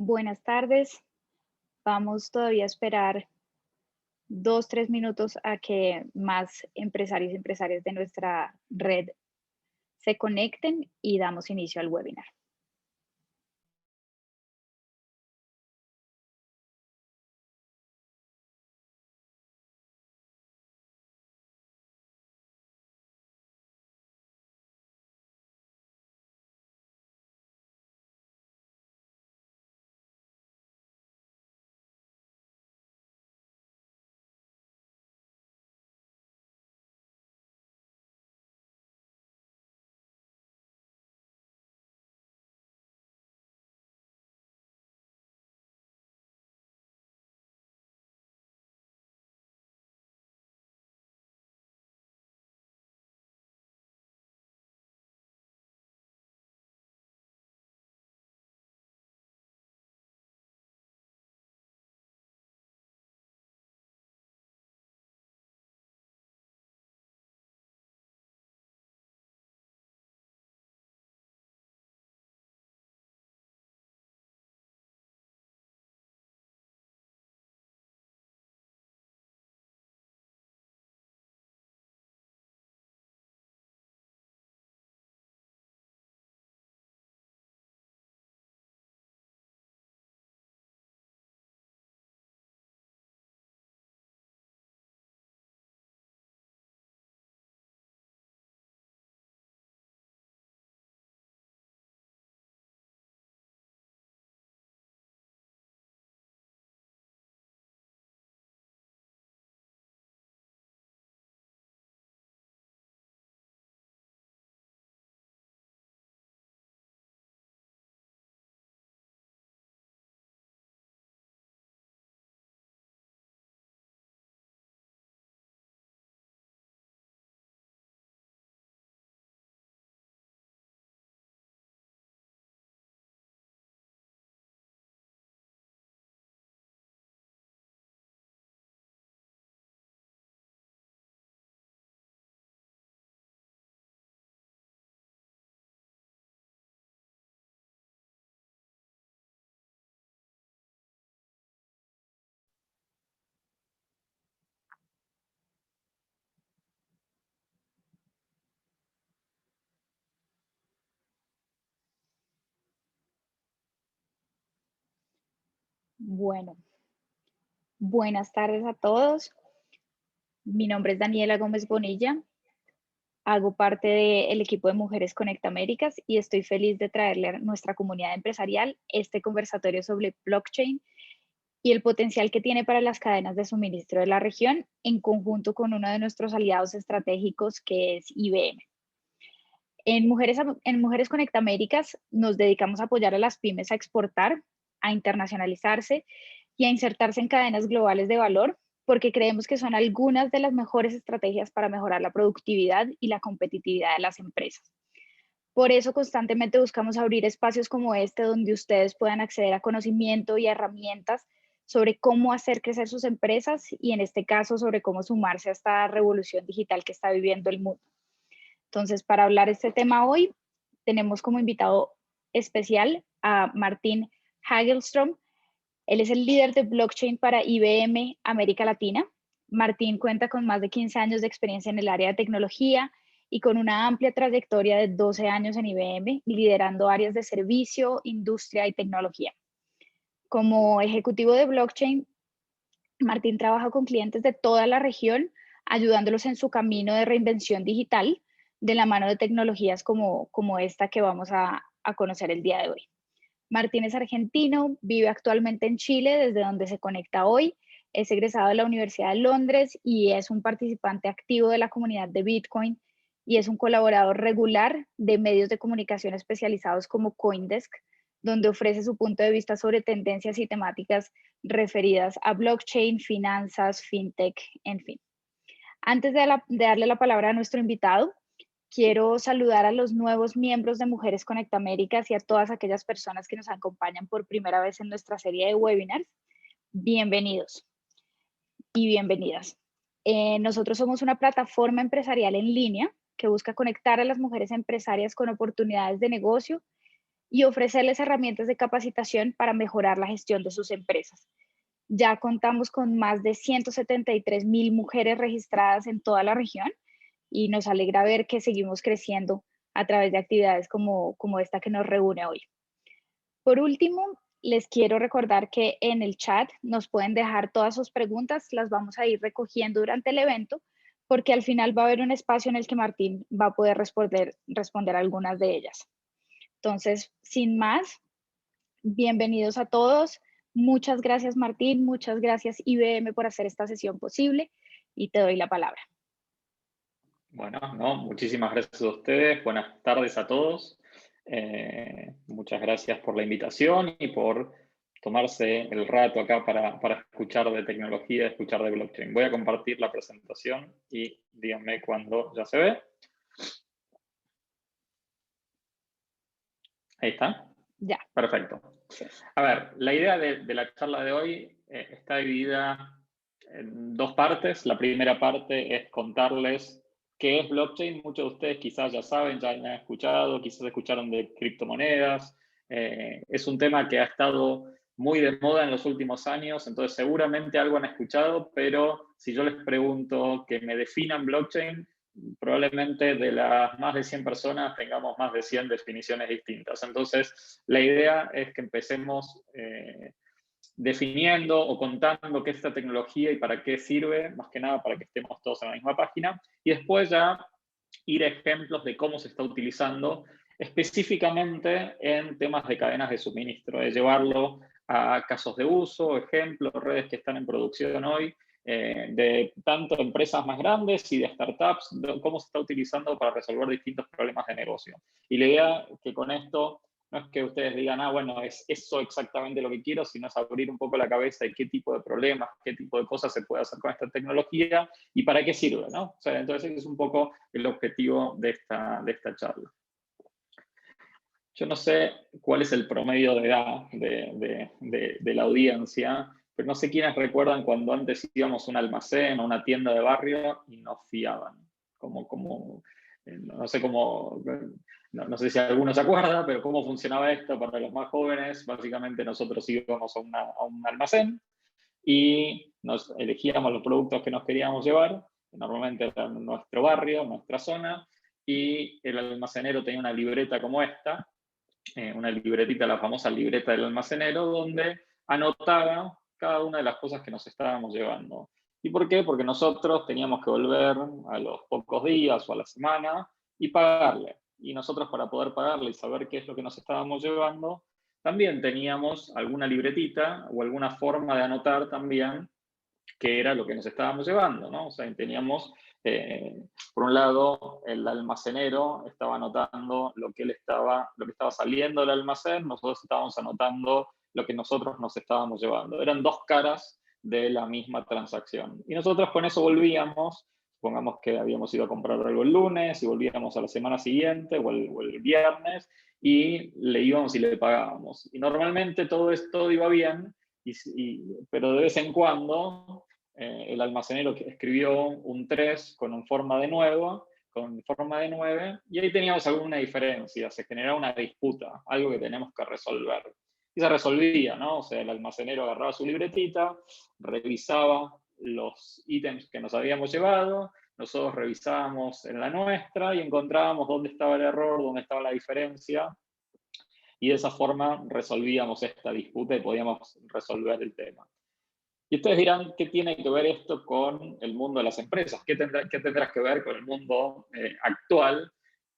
Buenas tardes. Vamos todavía a esperar 2, 3 minutos a que más empresarios y empresarias de nuestra red se conecten y damos inicio al webinar. Bueno, buenas tardes a todos. Mi nombre es Daniela Gómez Bonilla. Hago parte del equipo de Mujeres Conecta Américas y estoy feliz de traerle a nuestra comunidad empresarial este conversatorio sobre blockchain y el potencial que tiene para las cadenas de suministro de la región en conjunto con uno de nuestros aliados estratégicos que es IBM. En Mujeres Conecta Américas nos dedicamos a apoyar a las pymes a exportar, a internacionalizarse y a insertarse en cadenas globales de valor, porque creemos que son algunas de las mejores estrategias para mejorar la productividad y la competitividad de las empresas. Por eso constantemente buscamos abrir espacios como este donde ustedes puedan acceder a conocimiento y a herramientas sobre cómo hacer crecer sus empresas y en este caso sobre cómo sumarse a esta revolución digital que está viviendo el mundo. Entonces, para hablar de este tema hoy, tenemos como invitado especial a Martín Hagelström. Él es el líder de blockchain para IBM América Latina. Martín cuenta con más de 15 años de experiencia en el área de tecnología y con una amplia trayectoria de 12 años en IBM, liderando áreas de servicio, industria y tecnología. Como ejecutivo de blockchain, Martín trabaja con clientes de toda la región, ayudándolos en su camino de reinvención digital de la mano de tecnologías como esta que vamos a conocer el día de hoy. Martín es argentino, vive actualmente en Chile, desde donde se conecta hoy. Es egresado de la Universidad de Londres y es un participante activo de la comunidad de Bitcoin y es un colaborador regular de medios de comunicación especializados como CoinDesk, donde ofrece su punto de vista sobre tendencias y temáticas referidas a blockchain, finanzas, fintech, en fin. Antes de darle la palabra a nuestro invitado, quiero saludar a los nuevos miembros de Mujeres Conecta Américas y a todas aquellas personas que nos acompañan por primera vez en nuestra serie de webinars. Bienvenidos y bienvenidas. Nosotros somos una plataforma empresarial en línea que busca conectar a las mujeres empresarias con oportunidades de negocio y ofrecerles herramientas de capacitación para mejorar la gestión de sus empresas. Ya contamos con más de 173.000 mujeres registradas en toda la región y nos alegra ver que seguimos creciendo a través de actividades como esta que nos reúne hoy. Por último, les quiero recordar que en el chat nos pueden dejar todas sus preguntas, las vamos a ir recogiendo durante el evento, porque al final va a haber un espacio en el que Martín va a poder responder algunas de ellas. Entonces, sin más, bienvenidos a todos. Muchas gracias, Martín. Muchas gracias, IBM, por hacer esta sesión posible y te doy la palabra. Bueno, no, muchísimas gracias a ustedes. Buenas tardes a todos. Muchas gracias por la invitación y por tomarse el rato acá para escuchar de tecnología, escuchar de blockchain. Voy a compartir la presentación y díganme cuando ya se ve. Ahí está. Ya. Perfecto. A ver, la idea de la charla de hoy está dividida en dos partes. La primera parte es contarles qué es blockchain. Muchos de ustedes quizás ya saben, ya han escuchado, quizás escucharon de criptomonedas. Es un tema que ha estado muy de moda en los últimos años, entonces seguramente algo han escuchado, pero si yo les pregunto que me definan blockchain, probablemente de las más de 100 personas tengamos más de 100 definiciones distintas. Entonces, la idea es que empecemos definiendo o contando qué es esta tecnología y para qué sirve, más que nada para que estemos todos en la misma página, y después ya ir a ejemplos de cómo se está utilizando específicamente en temas de cadenas de suministro, de llevarlo a casos de uso, ejemplos, redes que están en producción hoy, de tanto empresas más grandes y de startups, de cómo se está utilizando para resolver distintos problemas de negocio. Y la idea es que con esto no es que ustedes digan, bueno, es eso exactamente lo que quiero, sino es abrir un poco la cabeza de qué tipo de problemas, qué tipo de cosas se puede hacer con esta tecnología y para qué sirve, ¿no? O sea, entonces ese es un poco el objetivo de esta charla. Yo no sé cuál es el promedio de edad de la audiencia, pero no sé quiénes recuerdan cuando antes íbamos a un almacén o una tienda de barrio y nos fiaban. No sé cómo, no sé si alguno se acuerda, pero cómo funcionaba esto para los más jóvenes. Básicamente nosotros íbamos a un almacén y nos elegíamos los productos que nos queríamos llevar, que normalmente era nuestro barrio, nuestra zona, y el almacenero tenía una libreta como esta, una libretita, la famosa libreta del almacenero, donde anotaba cada una de las cosas que nos estábamos llevando. ¿Y por qué? Porque nosotros teníamos que volver a los pocos días o a la semana y pagarle. Y nosotros, para poder pagarle y saber qué es lo que nos estábamos llevando, también teníamos alguna libretita o alguna forma de anotar también qué era lo que nos estábamos llevando, ¿no? O sea, teníamos, por un lado, el almacenero estaba anotando lo que estaba saliendo del almacén, nosotros estábamos anotando lo que nosotros nos estábamos llevando. Eran dos caras de la misma transacción. Y nosotros con eso volvíamos, supongamos que habíamos ido a comprar algo el lunes y volvíamos a la semana siguiente o el viernes y le íbamos y le pagábamos. Y normalmente todo esto iba bien, pero de vez en cuando el almacenero escribió un 3 con forma de 9, y ahí teníamos alguna diferencia, se generaba una disputa, algo que teníamos que resolver. Y se resolvía, ¿no? O sea, el almacenero agarraba su libretita, revisaba los ítems que nos habíamos llevado, nosotros revisábamos en la nuestra y encontrábamos dónde estaba el error, dónde estaba la diferencia, y de esa forma resolvíamos esta disputa y podíamos resolver el tema. Y ustedes dirán, ¿qué tiene que ver esto con el mundo de las empresas? ¿Qué tendrás que ver con el mundo actual?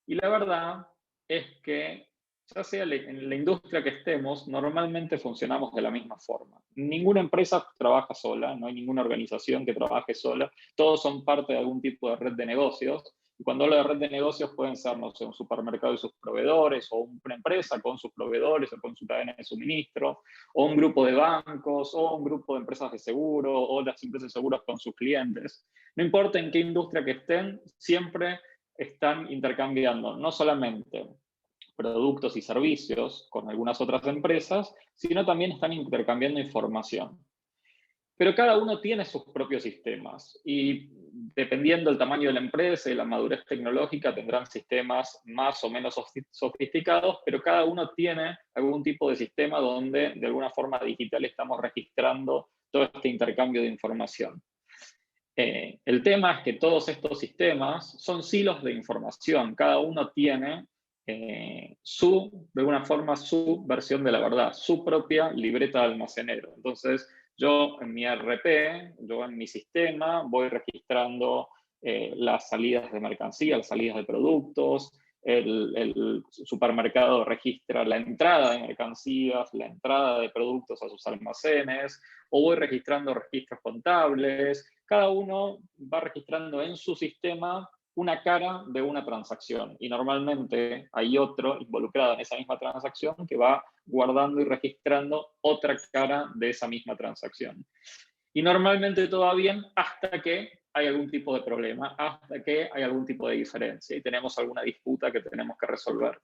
Y la verdad es que, ya sea en la industria que estemos, normalmente funcionamos de la misma forma. Ninguna empresa trabaja sola, no hay ninguna organización que trabaje sola, todos son parte de algún tipo de red de negocios. Y cuando hablo de red de negocios pueden ser, no sé, un supermercado y sus proveedores, o una empresa con sus proveedores o con su cadena de suministro, o un grupo de bancos, o un grupo de empresas de seguro, o las empresas de seguros con sus clientes. No importa en qué industria que estén, siempre están intercambiando no solamente productos y servicios con algunas otras empresas, sino también están intercambiando información. Pero cada uno tiene sus propios sistemas y dependiendo del tamaño de la empresa y la madurez tecnológica, tendrán sistemas más o menos sofisticados, pero cada uno tiene algún tipo de sistema donde de alguna forma digital estamos registrando todo este intercambio de información. El tema es que todos estos sistemas son silos de información, cada uno tiene de alguna forma, su versión de la verdad, su propia libreta de almacenero. Entonces, yo en mi ERP, yo en mi sistema, voy registrando las salidas de mercancía, las salidas de productos, el supermercado registra la entrada de mercancías, la entrada de productos a sus almacenes, o voy registrando registros contables. Cada uno va registrando en su sistema una cara de una transacción, y normalmente hay otro involucrado en esa misma transacción que va guardando y registrando otra cara de esa misma transacción. Y normalmente todo va bien hasta que hay algún tipo de problema, hasta que hay algún tipo de diferencia y tenemos alguna disputa que tenemos que resolver.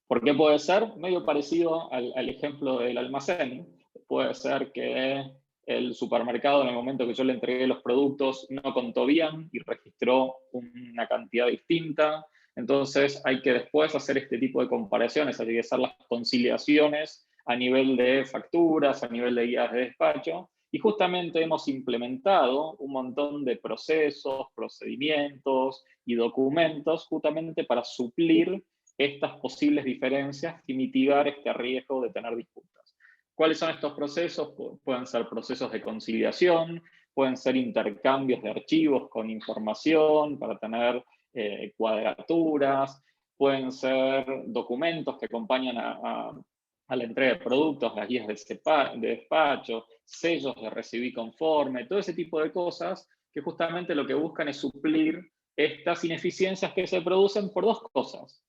¿Por qué puede ser? Medio parecido al ejemplo del almacén. Puede ser que el supermercado, en el momento que yo le entregué los productos, no contó bien y registró una cantidad distinta. Entonces hay que después hacer este tipo de comparaciones, hay que hacer las conciliaciones a nivel de facturas, a nivel de guías de despacho. Y justamente hemos implementado un montón de procesos, procedimientos y documentos justamente para suplir estas posibles diferencias y mitigar este riesgo de tener disputas. ¿Cuáles son estos procesos? Pueden ser procesos de conciliación, pueden ser intercambios de archivos con información para tener cuadraturas, pueden ser documentos que acompañan a la entrega de productos, las guías de despacho, sellos de recibí conforme, todo ese tipo de cosas que justamente lo que buscan es suplir estas ineficiencias que se producen por dos cosas.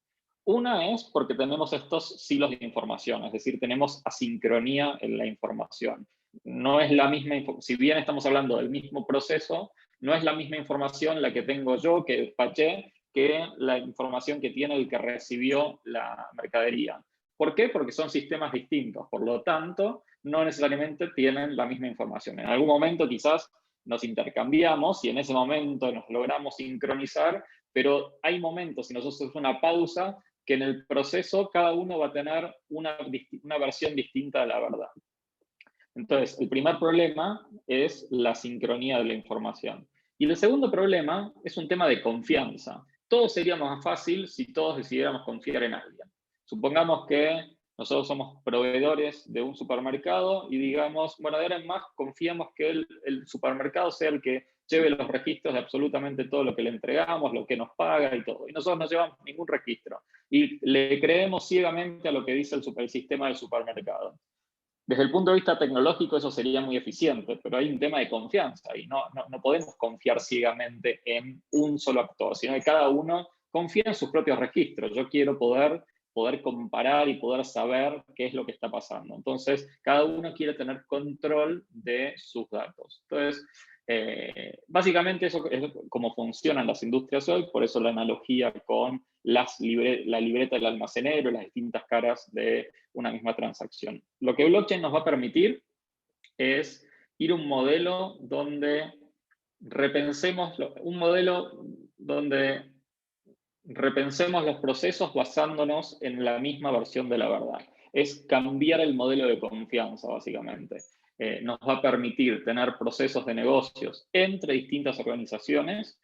Una es porque tenemos estos silos de información, es decir, tenemos asincronía en la información. No es la misma, si bien estamos hablando del mismo proceso, no es la misma información la que tengo yo, que despaché, que la información que tiene el que recibió la mercadería. ¿Por qué? Porque son sistemas distintos, por lo tanto, no necesariamente tienen la misma información. En algún momento quizás nos intercambiamos y en ese momento nos logramos sincronizar, pero hay momentos, si nosotros hacemos una pausa, que en el proceso cada uno va a tener una versión distinta de la verdad. Entonces, el primer problema es la sincronía de la información. Y el segundo problema es un tema de confianza. Todo sería más fácil si todos decidiéramos confiar en alguien. Supongamos que nosotros somos proveedores de un supermercado y digamos, bueno, de ahora en más confiamos que el supermercado sea el que lleve los registros de absolutamente todo lo que le entregamos, lo que nos paga y todo. Y nosotros no llevamos ningún registro. Y le creemos ciegamente a lo que dice el sistema del supermercado. Desde el punto de vista tecnológico eso sería muy eficiente, pero hay un tema de confianza y no podemos confiar ciegamente en un solo actor, sino que cada uno confía en sus propios registros. Yo quiero poder comparar y poder saber qué es lo que está pasando. Entonces, cada uno quiere tener control de sus datos. Entonces, básicamente eso es como funcionan las industrias hoy, por eso la analogía con la libreta del almacenero, las distintas caras de una misma transacción. Lo que blockchain nos va a permitir es ir a un modelo donde repensemos los procesos basándonos en la misma versión de la verdad. Es cambiar el modelo de confianza, básicamente. Nos va a permitir tener procesos de negocios entre distintas organizaciones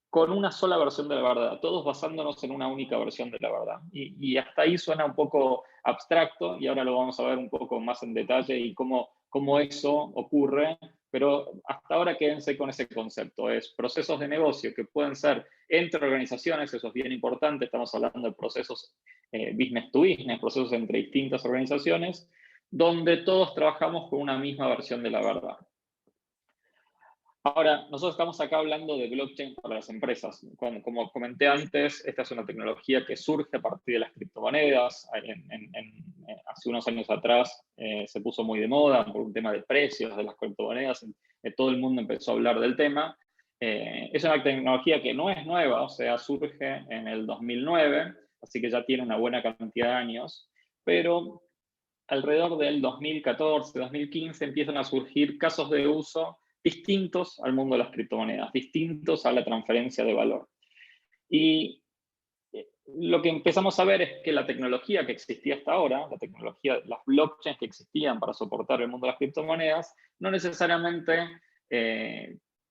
con una sola versión de la verdad, todos basándonos en una única versión de la verdad. Y hasta ahí suena un poco abstracto, y ahora lo vamos a ver un poco más en detalle y cómo eso ocurre, pero hasta ahora quédense con ese concepto. Es procesos de negocio que pueden ser entre organizaciones, eso es bien importante, estamos hablando de procesos business to business, procesos entre distintas organizaciones, donde todos trabajamos con una misma versión de la verdad. Ahora, nosotros estamos acá hablando de blockchain para las empresas. Como comenté antes, esta es una tecnología que surge a partir de las criptomonedas. Hace unos años atrás se puso muy de moda por un tema de precios de las criptomonedas. Todo el mundo empezó a hablar del tema. Es una tecnología que no es nueva, o sea, surge en el 2009, así que ya tiene una buena cantidad de años, pero alrededor del 2014, 2015 empiezan a surgir casos de uso distintos al mundo de las criptomonedas, distintos a la transferencia de valor. Y lo que empezamos a ver es que la tecnología que existía hasta ahora, la tecnología, las blockchains que existían para soportar el mundo de las criptomonedas, no necesariamente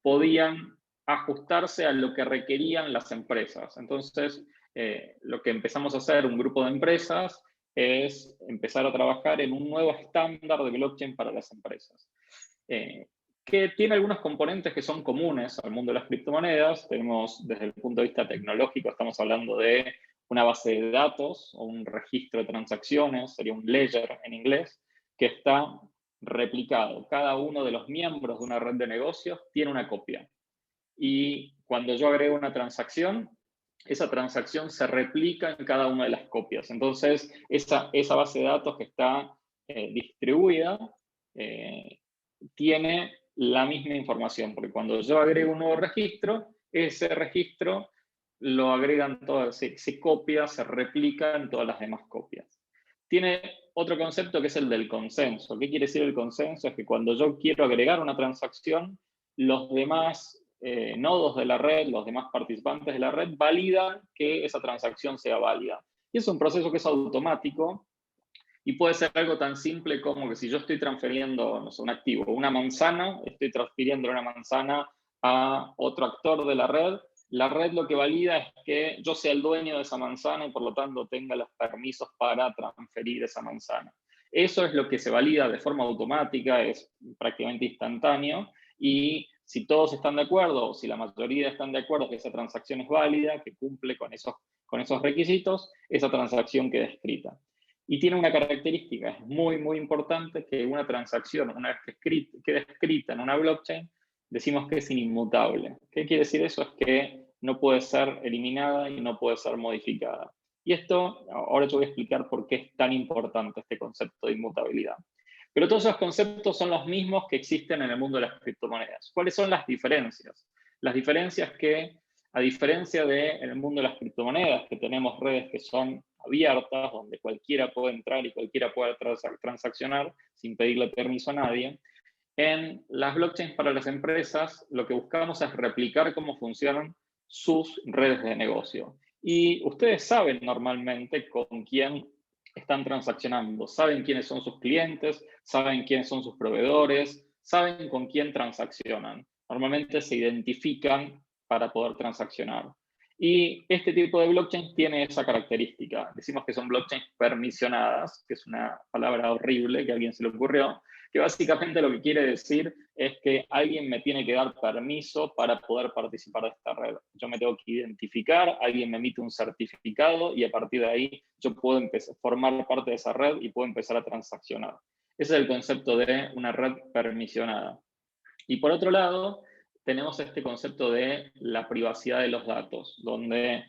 podían ajustarse a lo que requerían las empresas. Entonces, lo que empezamos a hacer un grupo de empresas es empezar a trabajar en un nuevo estándar de blockchain para las empresas, que tiene algunos componentes que son comunes al mundo de las criptomonedas. Tenemos, desde el punto de vista tecnológico, estamos hablando de una base de datos o un registro de transacciones, sería un ledger en inglés, que está replicado. Cada uno de los miembros de una red de negocios tiene una copia. Y cuando yo agrego una transacción, esa transacción se replica en cada una de las copias. Entonces, esa base de datos que está distribuida tiene la misma información, porque cuando yo agrego un nuevo registro, ese registro lo agregan todas, se copia, se replica en todas las demás copias. Tiene otro concepto que es el del consenso. ¿Qué quiere decir el consenso? Es que cuando yo quiero agregar una transacción, los demás nodos de la red, los demás participantes de la red, validan que esa transacción sea válida. Y es un proceso que es automático y puede ser algo tan simple como que si yo estoy transfiriendo, no sé, un activo, una manzana, estoy transfiriendo una manzana a otro actor de la red lo que valida es que yo sea el dueño de esa manzana y por lo tanto tenga los permisos para transferir esa manzana. Eso es lo que se valida de forma automática, es prácticamente instantáneo, y si todos están de acuerdo, o si la mayoría están de acuerdo que esa transacción es válida, que cumple con esos requisitos, esa transacción queda escrita. Y tiene una característica, es muy, muy importante, que una transacción, una vez que queda escrita en una blockchain, decimos que es inmutable. ¿Qué quiere decir eso? Es que no puede ser eliminada y no puede ser modificada. Y esto, ahora te voy a explicar por qué es tan importante este concepto de inmutabilidad. Pero todos esos conceptos son los mismos que existen en el mundo de las criptomonedas. ¿Cuáles son las diferencias? Las diferencias que, a diferencia del mundo de las criptomonedas, que tenemos redes que son abiertas, donde cualquiera puede entrar y cualquiera puede transaccionar sin pedirle permiso a nadie, en las blockchains para las empresas lo que buscamos es replicar cómo funcionan sus redes de negocio. Y ustedes saben normalmente con quién están transaccionando, saben quiénes son sus clientes, saben quiénes son sus proveedores, saben con quién transaccionan. Normalmente se identifican para poder transaccionar. Y este tipo de blockchain tiene esa característica. Decimos que son blockchains permisionadas, que es una palabra horrible que a alguien se le ocurrió, que básicamente lo que quiere decir es que alguien me tiene que dar permiso para poder participar de esta red. Yo me tengo que identificar, alguien me emite un certificado y a partir de ahí yo puedo empezar a formar parte de esa red y puedo empezar a transaccionar. Ese es el concepto de una red permisionada. Y por otro lado, tenemos este concepto de la privacidad de los datos, donde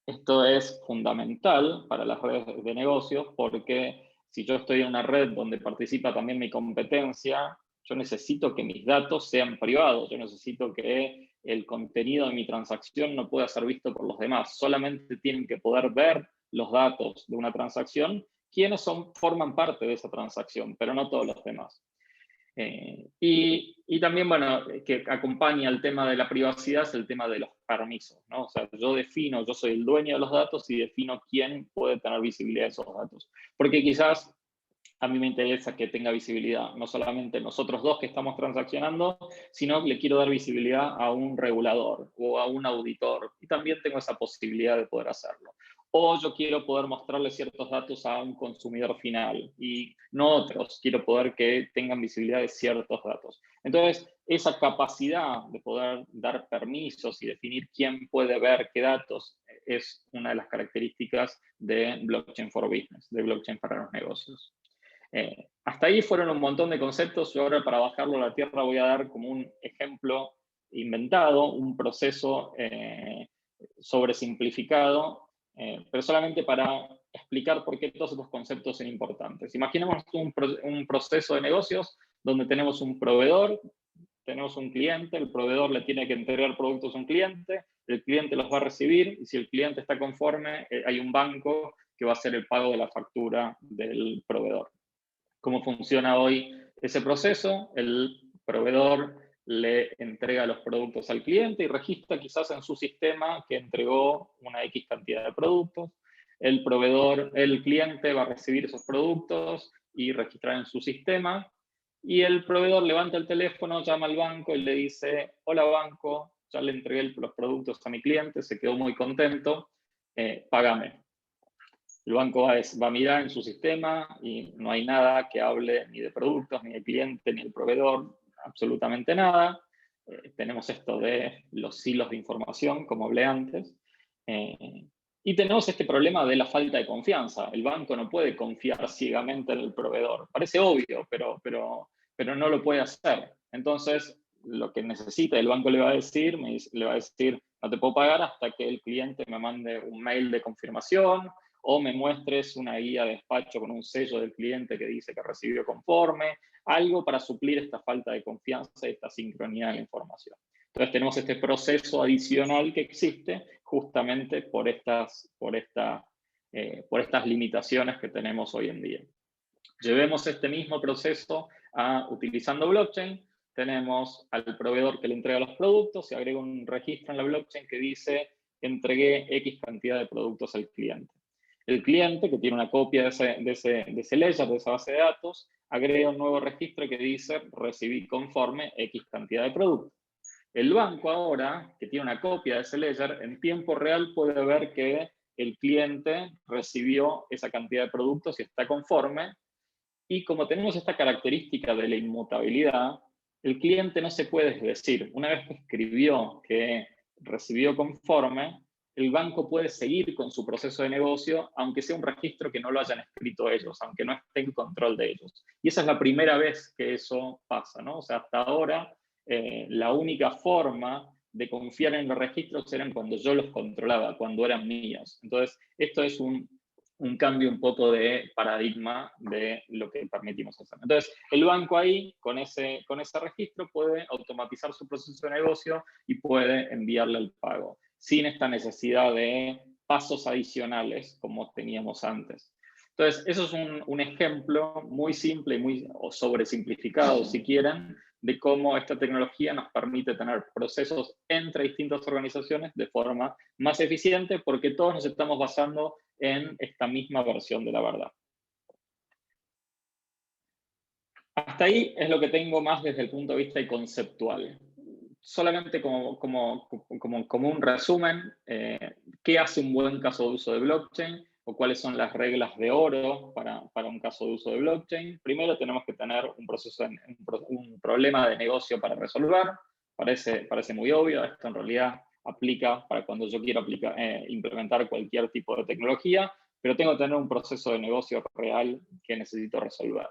esto es fundamental para las redes de negocios porque si yo estoy en una red donde participa también mi competencia, yo necesito que mis datos sean privados, yo necesito que el contenido de mi transacción no pueda ser visto por los demás, solamente tienen que poder ver los datos de una transacción quienes forman parte de esa transacción, pero no todos los demás. Y también, bueno, que acompaña el tema de la privacidad es el tema de los permisos, ¿no? O sea, yo soy el dueño de los datos y defino quién puede tener visibilidad de esos datos. Porque quizás a mí me interesa que tenga visibilidad, no solamente nosotros dos que estamos transaccionando, sino que le quiero dar visibilidad a un regulador o a un auditor. Y también tengo esa posibilidad de poder hacerlo. O yo quiero poder mostrarle ciertos datos a un consumidor final y no otros. Quiero poder que tengan visibilidad de ciertos datos. Entonces, esa capacidad de poder dar permisos y definir quién puede ver qué datos es una de las características de Blockchain for Business, de blockchain para los negocios. Hasta ahí fueron un montón de conceptos. Yo ahora, para bajarlo a la tierra, voy a dar como un ejemplo inventado, un proceso sobresimplificado, pero solamente para explicar por qué todos estos conceptos son importantes. Imaginemos un proceso de negocios donde tenemos un proveedor, tenemos un cliente, el proveedor le tiene que entregar productos a un cliente, el cliente los va a recibir y si el cliente está conforme, hay un banco que va a hacer el pago de la factura del proveedor. ¿Cómo funciona hoy ese proceso? El proveedor le entrega los productos al cliente y registra quizás en su sistema que entregó una X cantidad de productos. El proveedor, el cliente va a recibir esos productos y registrar en su sistema. Y el proveedor levanta el teléfono, llama al banco y le dice: hola banco, ya le entregué los productos a mi cliente, se quedó muy contento, págame. El banco va a mirar en su sistema y no hay nada que hable ni de productos, ni del cliente, ni del proveedor, absolutamente nada. Tenemos esto de los silos de información, como hablé antes. Y tenemos este problema de la falta de confianza. El banco no puede confiar ciegamente en el proveedor. Parece obvio, pero no lo puede hacer. Entonces, lo que necesita, el banco le va a decir, no te puedo pagar hasta que el cliente me mande un mail de confirmación o me muestres una guía de despacho con un sello del cliente que dice que recibió conforme, algo para suplir esta falta de confianza y esta sincronía de la información. Entonces tenemos este proceso adicional que existe justamente por estas limitaciones que tenemos hoy en día. Llevemos este mismo proceso utilizando blockchain. Tenemos al proveedor que le entrega los productos, se agrega un registro en la blockchain que dice: entregué X cantidad de productos al cliente. El cliente, que tiene una copia de ese ledger, de esa base de datos, agrega un nuevo registro que dice: recibí conforme X cantidad de productos. El banco ahora, que tiene una copia de ese ledger, en tiempo real puede ver que el cliente recibió esa cantidad de productos y está conforme. Y como tenemos esta característica de la inmutabilidad, el cliente no se puede desdecir. Una vez que escribió que recibió conforme, el banco puede seguir con su proceso de negocio, aunque sea un registro que no lo hayan escrito ellos, aunque no esté en control de ellos. Y esa es la primera vez que eso pasa, ¿no? O sea, hasta ahora la única forma de confiar en los registros eran cuando yo los controlaba, cuando eran míos. Entonces, esto es un cambio un poco de paradigma de lo que permitimos hacer. Entonces, el banco ahí, con ese registro, puede automatizar su proceso de negocio y puede enviarle el pago, sin esta necesidad de pasos adicionales como teníamos antes. Entonces, eso es un ejemplo muy simple y muy sobresimplificado, si quieren, de cómo esta tecnología nos permite tener procesos entre distintas organizaciones de forma más eficiente, porque todos nos estamos basando en esta misma versión de la verdad. Hasta ahí es lo que tengo más desde el punto de vista conceptual. Solamente como un resumen, ¿qué hace un buen caso de uso de blockchain? ¿O cuáles son las reglas de oro para un caso de uso de blockchain? Primero tenemos que tener un problema de negocio para resolver. Parece muy obvio, esto en realidad aplica para cuando yo quiero implementar cualquier tipo de tecnología, pero tengo que tener un proceso de negocio real que necesito resolver.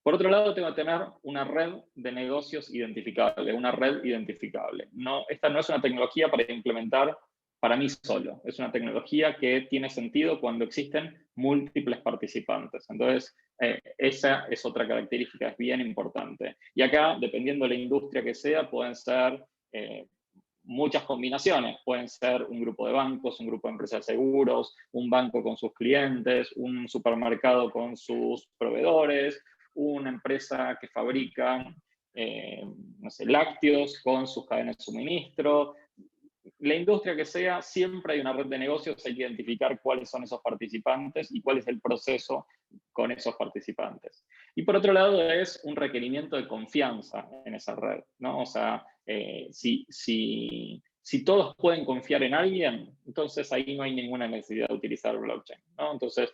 Por otro lado, tengo que tener una red de negocios identificable, una red identificable. Esta no es una tecnología para implementar para mí solo. Es una tecnología que tiene sentido cuando existen múltiples participantes. Entonces, esa es otra característica, es bien importante. Y acá, dependiendo de la industria que sea, pueden ser muchas combinaciones. Pueden ser un grupo de bancos, un grupo de empresas de seguros, un banco con sus clientes, un supermercado con sus proveedores, una empresa que fabrica no sé, lácteos con sus cadenas de suministro. La industria que sea, siempre hay una red de negocios, hay que identificar cuáles son esos participantes y cuál es el proceso con esos participantes. Y por otro lado es un requerimiento de confianza en esa red, ¿no? O sea, si todos pueden confiar en alguien, entonces ahí no hay ninguna necesidad de utilizar blockchain, ¿no? Entonces,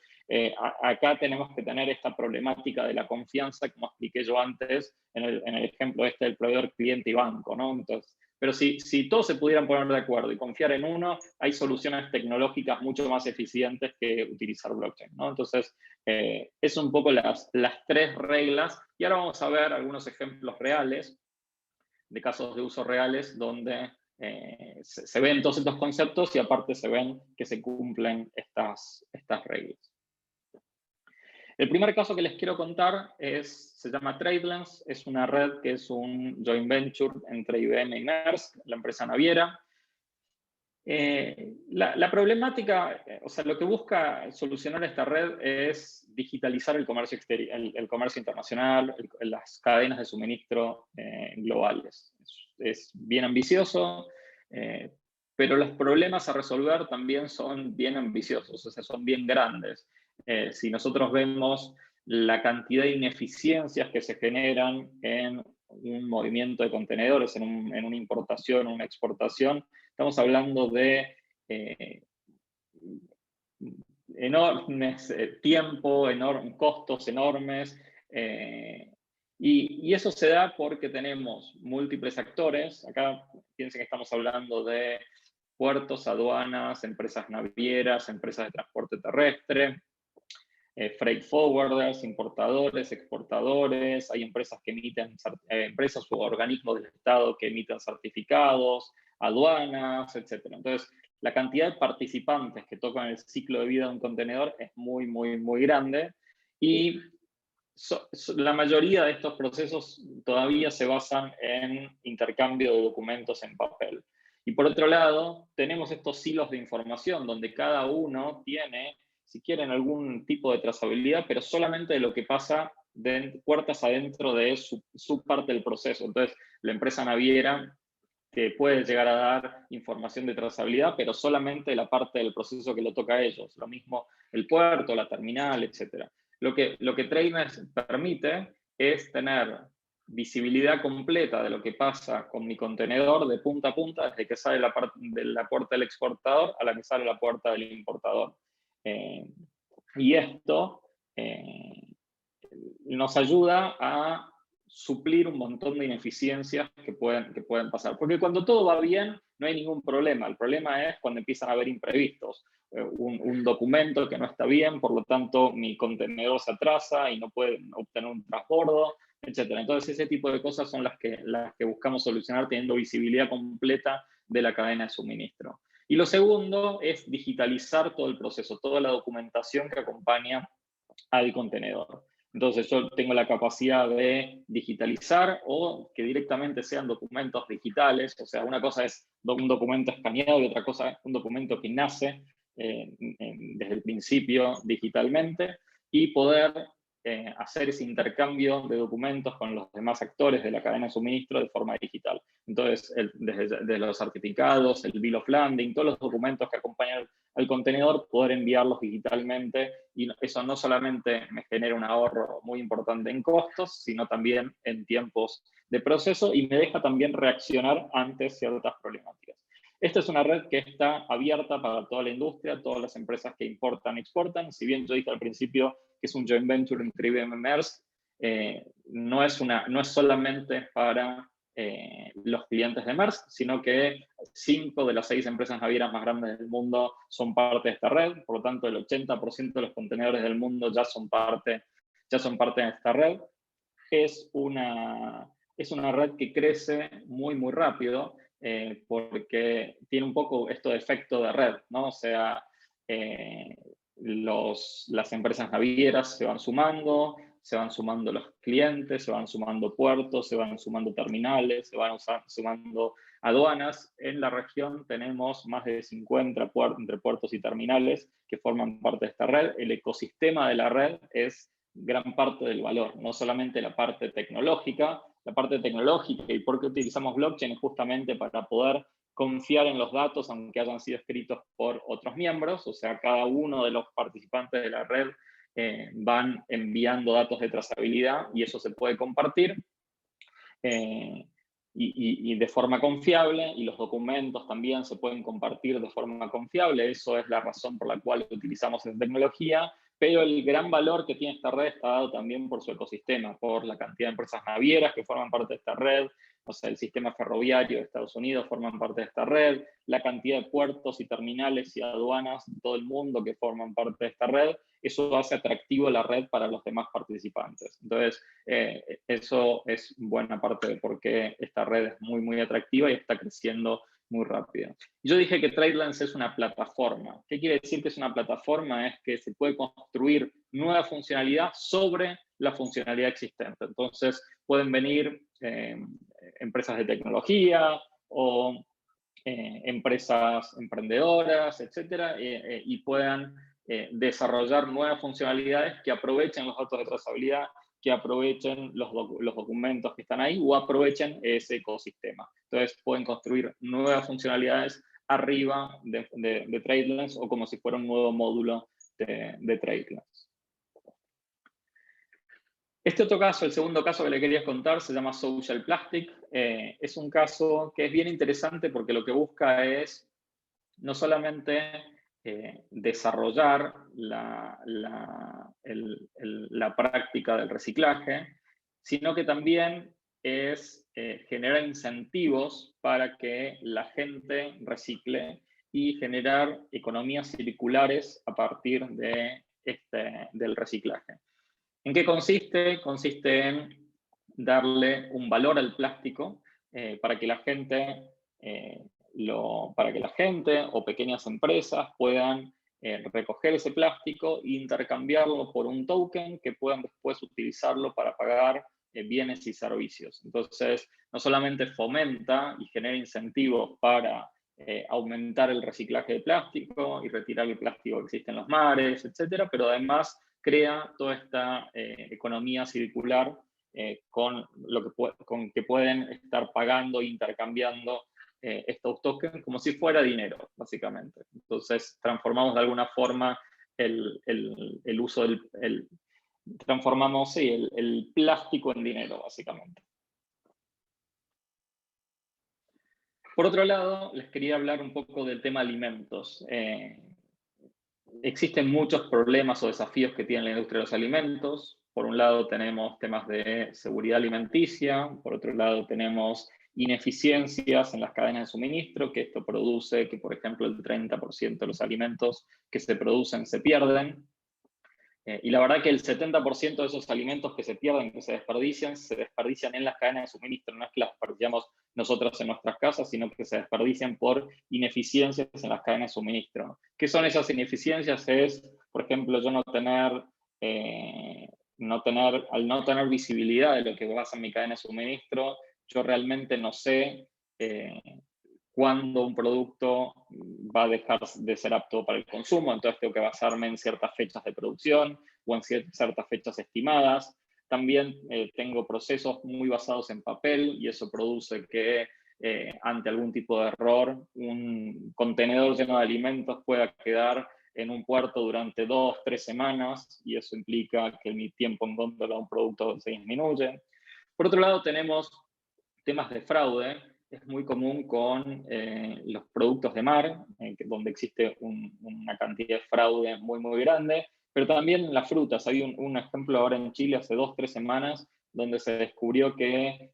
acá tenemos que tener esta problemática de la confianza, como expliqué yo antes en el ejemplo del proveedor, cliente y banco, ¿no? Entonces, pero si todos se pudieran poner de acuerdo y confiar en uno, hay soluciones tecnológicas mucho más eficientes que utilizar blockchain, ¿no? Entonces, es un poco las tres reglas. Y ahora vamos a ver algunos ejemplos reales, de casos de uso reales, donde se ven todos estos conceptos y aparte se ven que se cumplen estas reglas. El primer caso que les quiero contar se llama TradeLens, es una red que es un joint venture entre IBM y Maersk, la empresa naviera. La problemática, o sea, lo que busca solucionar esta red es digitalizar el comercio exterior, el comercio internacional, las cadenas de suministro globales. Es bien ambicioso, pero los problemas a resolver también son bien ambiciosos, o sea, son bien grandes. Si nosotros vemos la cantidad de ineficiencias que se generan en un movimiento de contenedores, en una importación, una exportación, estamos hablando de enormes tiempo, costos enormes, y eso se da porque tenemos múltiples actores. Acá piensen que estamos hablando de puertos, aduanas, empresas navieras, empresas de transporte terrestre, freight forwarders, importadores, exportadores, hay empresas que emiten, empresas u organismos del Estado que emiten certificados, aduanas, etc. Entonces, la cantidad de participantes que tocan el ciclo de vida de un contenedor es muy, muy, muy grande, y la mayoría de estos procesos todavía se basan en intercambio de documentos en papel. Y por otro lado, tenemos estos silos de información donde cada uno tiene, si quieren, algún tipo de trazabilidad, pero solamente de lo que pasa puertas adentro de su parte del proceso. Entonces, la empresa naviera que puede llegar a dar información de trazabilidad, pero solamente la parte del proceso que lo toca a ellos. Lo mismo el puerto, la terminal, etc. Lo que TradeNet permite es tener visibilidad completa de lo que pasa con mi contenedor de punta a punta, desde que sale de la puerta del exportador a la que sale la puerta del importador. Y esto nos ayuda a suplir un montón de ineficiencias que pueden pasar. Porque cuando todo va bien, no hay ningún problema. El problema es cuando empiezan a haber imprevistos. Un documento que no está bien, por lo tanto mi contenedor se atrasa y no puede obtener un transbordo, etc. Entonces ese tipo de cosas son las que buscamos solucionar teniendo visibilidad completa de la cadena de suministro. Y lo segundo es digitalizar todo el proceso, toda la documentación que acompaña al contenedor. Entonces yo tengo la capacidad de digitalizar o que directamente sean documentos digitales. O sea, una cosa es un documento escaneado y otra cosa es un documento que nace desde el principio digitalmente, y poder hacer ese intercambio de documentos con los demás actores de la cadena de suministro de forma digital. Entonces, desde los certificados, el bill of landing, todos los documentos que acompañan al contenedor, poder enviarlos digitalmente, y eso no solamente me genera un ahorro muy importante en costos, sino también en tiempos de proceso, y me deja también reaccionar ante ciertas problemáticas. Esta es una red que está abierta para toda la industria, todas las empresas que importan y exportan. Si bien yo dije al principio que es un joint venture entre IBM y Maersk, no es solamente para los clientes de Maersk, sino que 5 de las 6 empresas navieras más grandes del mundo son parte de esta red. Por lo tanto, el 80% de los contenedores del mundo ya son parte de esta red. Es una red que crece muy, muy rápido, porque tiene un poco esto de efecto de red, ¿no? O sea, las empresas navieras se van sumando los clientes, se van sumando puertos, se van sumando terminales, se van sumando aduanas. En la región tenemos más de 50 entre puertos y terminales que forman parte de esta red. El ecosistema de la red es gran parte del valor, no solamente la parte tecnológica. La parte tecnológica y por qué utilizamos blockchain es justamente para poder confiar en los datos, aunque hayan sido escritos por otros miembros. O sea, cada uno de los participantes de la red van enviando datos de trazabilidad, y eso se puede compartir y de forma confiable, y los documentos también se pueden compartir de forma confiable. Eso es la razón por la cual utilizamos esta tecnología. Pero el gran valor que tiene esta red está dado también por su ecosistema, por la cantidad de empresas navieras que forman parte de esta red. O sea, el sistema ferroviario de Estados Unidos forman parte de esta red, la cantidad de puertos y terminales y aduanas de todo el mundo que forman parte de esta red. Eso hace atractivo la red para los demás participantes. Entonces, eso es buena parte de por qué esta red es muy, muy atractiva y está creciendo muy rápido. Yo dije que TradeLens es una plataforma. ¿Qué quiere decir que es una plataforma? Es que se puede construir nueva funcionalidad sobre la funcionalidad existente. Entonces, pueden venir empresas de tecnología o empresas emprendedoras, etcétera, y puedan desarrollar nuevas funcionalidades que aprovechen los datos de trazabilidad, que aprovechen los documentos que están ahí o aprovechen ese ecosistema. Entonces pueden construir nuevas funcionalidades arriba de TradeLens o como si fuera un nuevo módulo de TradeLens. Este otro caso, el segundo caso que le quería contar, se llama Social Plastic. Es un caso que es bien interesante porque lo que busca es no solamente desarrollar la práctica del reciclaje, sino que también es generar incentivos para que la gente recicle y generar economías circulares a partir del reciclaje. ¿En qué consiste? Consiste en darle un valor al plástico para que la gente o pequeñas empresas puedan recoger ese plástico e intercambiarlo por un token que puedan después utilizarlo para pagar bienes y servicios. Entonces, no solamente fomenta y genera incentivos para aumentar el reciclaje de plástico y retirar el plástico que existe en los mares, etcétera, pero además crea toda esta economía circular con que pueden estar pagando e intercambiando estos tokens como si fuera dinero, básicamente. Entonces, transformamos de alguna forma el uso transformamos el plástico en dinero, básicamente. Por otro lado, les quería hablar un poco del tema alimentos. Existen muchos problemas o desafíos que tiene la industria de los alimentos. Por un lado tenemos temas de seguridad alimenticia, por otro lado tenemos ineficiencias en las cadenas de suministro, que esto produce que, por ejemplo, el 30% de los alimentos que se producen se pierden. Y la verdad que el 70% de esos alimentos que se pierden, que se desperdician en las cadenas de suministro. No es que las desperdiciamos nosotros en nuestras casas, sino que se desperdician por ineficiencias en las cadenas de suministro. ¿Qué son esas ineficiencias? Es, por ejemplo, yo al no tener visibilidad de lo que pasa en mi cadena de suministro, yo realmente no sé cuándo un producto va a dejar de ser apto para el consumo, entonces tengo que basarme en ciertas fechas de producción o en ciertas fechas estimadas. También tengo procesos muy basados en papel y eso produce que ante algún tipo de error, un contenedor lleno de alimentos pueda quedar en un puerto durante 2 o 3 semanas y eso implica que mi tiempo en góndola de un producto se disminuye. Por otro lado, tenemos temas de fraude. Es muy común con los productos de mar, donde existe una cantidad de fraude muy, muy grande, pero también en las frutas. Hay un ejemplo ahora en Chile hace 2 o 3 semanas, donde se descubrió que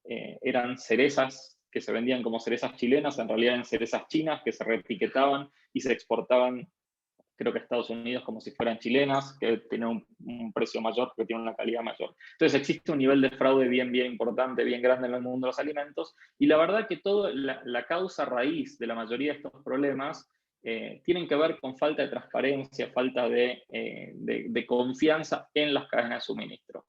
eran cerezas que se vendían como cerezas chilenas, en realidad eran cerezas chinas que se reetiquetaban y se exportaban, creo que a Estados Unidos, como si fueran chilenas, que tienen un precio mayor, que tienen una calidad mayor. Entonces existe un nivel de fraude bien importante, bien grande en el mundo de los alimentos, y la verdad que toda la causa raíz de la mayoría de estos problemas tienen que ver con falta de transparencia, falta de confianza en las cadenas de suministro.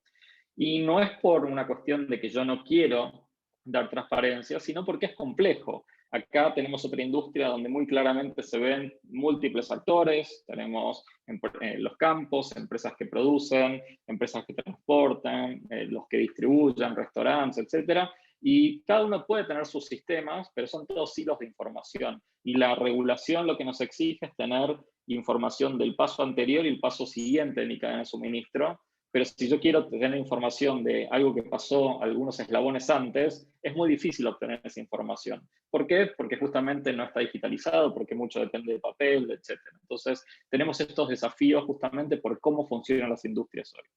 Y no es por una cuestión de que yo no quiero dar transparencia, sino porque es complejo. Acá tenemos otra industria donde muy claramente se ven múltiples actores, tenemos los campos, empresas que producen, empresas que transportan, los que distribuyen, restaurantes, etcétera, y cada uno puede tener sus sistemas, pero son todos hilos de información. Y la regulación lo que nos exige es tener información del paso anterior y el paso siguiente de mi cadena de suministro. Pero si yo quiero tener información de algo que pasó algunos eslabones antes, es muy difícil obtener esa información. ¿Por qué? Porque justamente no está digitalizado, porque mucho depende de papel, etc. Entonces, tenemos estos desafíos justamente por cómo funcionan las industrias hoy.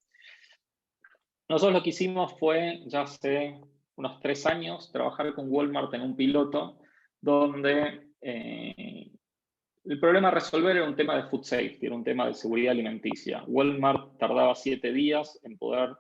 Nosotros lo que hicimos fue, ya hace unos 3 años, trabajar con Walmart en un piloto donde el problema a resolver era un tema de food safety, era un tema de seguridad alimenticia. Walmart tardaba 7 días en poder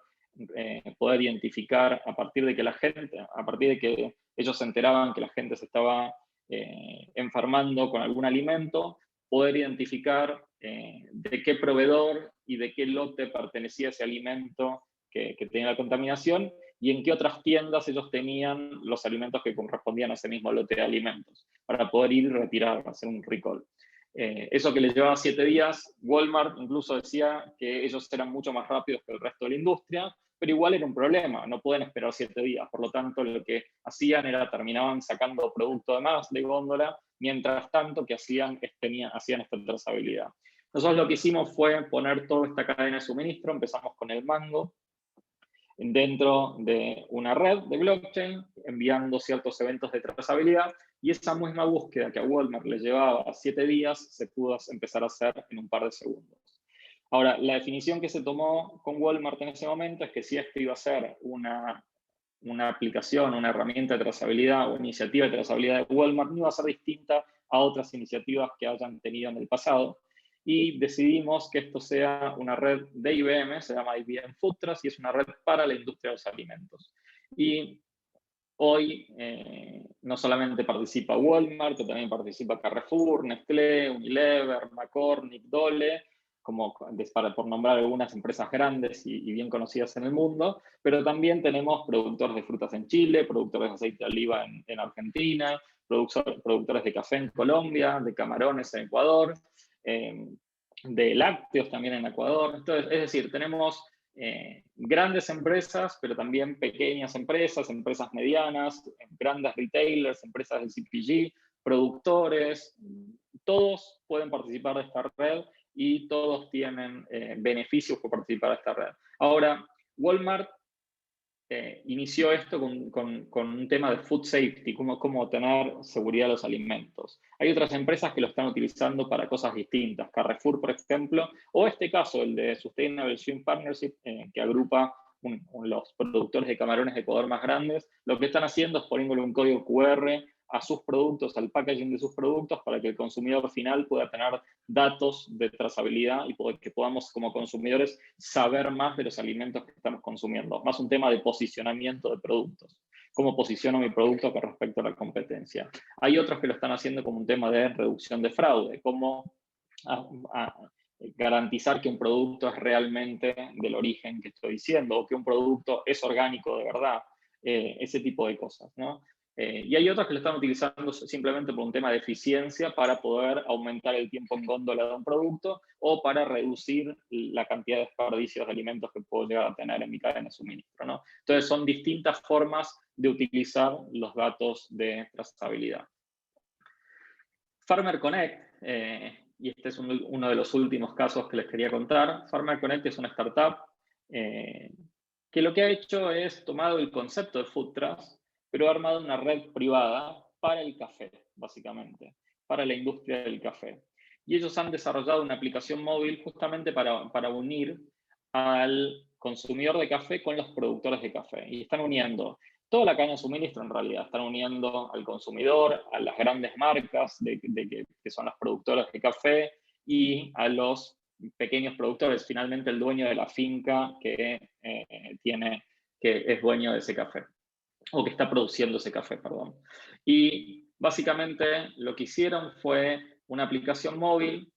identificar a partir de que ellos se enteraban que la gente se estaba enfermando con algún alimento, poder identificar de qué proveedor y de qué lote pertenecía ese alimento que tenía la contaminación y en qué otras tiendas ellos tenían los alimentos que correspondían a ese mismo lote de alimentos, para poder ir y retirar, hacer un recall. Eso que les llevaba 7 días, Walmart incluso decía que ellos eran mucho más rápidos que el resto de la industria, pero igual era un problema, no pueden esperar 7 días. Por lo tanto, lo que hacían era terminaban sacando producto de más de góndola, mientras tanto que hacían esta trazabilidad. Nosotros lo que hicimos fue poner toda esta cadena de suministro, empezamos con el mango, dentro de una red de blockchain, enviando ciertos eventos de trazabilidad, y esa misma búsqueda que a Walmart le llevaba 7 días, se pudo empezar a hacer en un par de segundos. Ahora, la definición que se tomó con Walmart en ese momento es que si esto iba a ser una aplicación, una herramienta de trazabilidad o iniciativa de trazabilidad de Walmart, no iba a ser distinta a otras iniciativas que hayan tenido en el pasado. Y decidimos que esto sea una red de IBM, se llama IBM Food Trust, y es una red para la industria de los alimentos. Y hoy no solamente participa Walmart, también participa Carrefour, Nestlé, Unilever, McCormick, Dole, por nombrar algunas empresas grandes y bien conocidas en el mundo, pero también tenemos productores de frutas en Chile, productores de aceite de oliva en Argentina, productores de café en Colombia, de camarones en Ecuador, de lácteos también en Ecuador. Entonces, es decir, tenemos grandes empresas, pero también pequeñas empresas, empresas medianas, grandes retailers, empresas del CPG, productores, todos pueden participar de esta red y todos tienen beneficios por participar de esta red. Ahora, Walmart inició esto con un tema de food safety, cómo tener seguridad de los alimentos. Hay otras empresas que lo están utilizando para cosas distintas, Carrefour, por ejemplo, o este caso, el de Sustainable Shrimp Partnership, que agrupa los productores de camarones de Ecuador más grandes. Lo que están haciendo es poniéndole un código QR a sus productos, al packaging de sus productos, para que el consumidor final pueda tener datos de trazabilidad y que podamos como consumidores saber más de los alimentos que estamos consumiendo. Más un tema de posicionamiento de productos. ¿Cómo posiciono mi producto con respecto a la competencia? Hay otros que lo están haciendo como un tema de reducción de fraude, cómo garantizar que un producto es realmente del origen que estoy diciendo, o que un producto es orgánico de verdad, ese tipo de cosas, ¿no? Y hay otros que lo están utilizando simplemente por un tema de eficiencia para poder aumentar el tiempo en góndola de un producto o para reducir la cantidad de desperdicios de alimentos que puedo llegar a tener en mi cadena de suministro, ¿no? Entonces son distintas formas de utilizar los datos de trazabilidad. Farmer Connect, y este es uno de los últimos casos que les quería contar. Farmer Connect es una startup que lo que ha hecho es tomado el concepto de Food Trust, pero ha armado una red privada para el café, básicamente, para la industria del café. Y ellos han desarrollado una aplicación móvil justamente para unir al consumidor de café con los productores de café. Y están uniendo toda la cadena de suministro, en realidad. Están uniendo al consumidor, a las grandes marcas que son los productores de café y a los pequeños productores, finalmente el dueño de la finca que es dueño de ese café, o que está produciendo ese café, perdón. Y básicamente lo que hicieron fue una aplicación móvil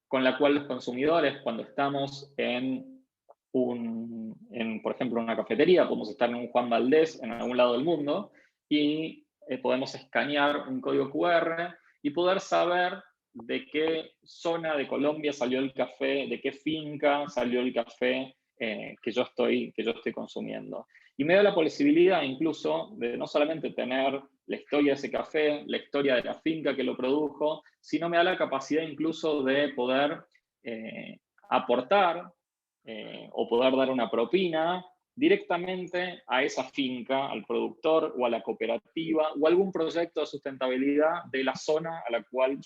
con la cual los consumidores, cuando estamos por ejemplo, en una cafetería, podemos estar en un Juan Valdés en algún lado del mundo y podemos escanear un código QR y poder saber de qué zona de Colombia salió el café, de qué finca salió el café que yo estoy consumiendo. Y me da la posibilidad incluso de no solamente tener la historia de ese café, la historia de la finca que lo produjo, sino me da la capacidad incluso de poder aportar o poder dar una propina directamente a esa finca, al productor o a la cooperativa o algún proyecto de sustentabilidad de la zona a la cual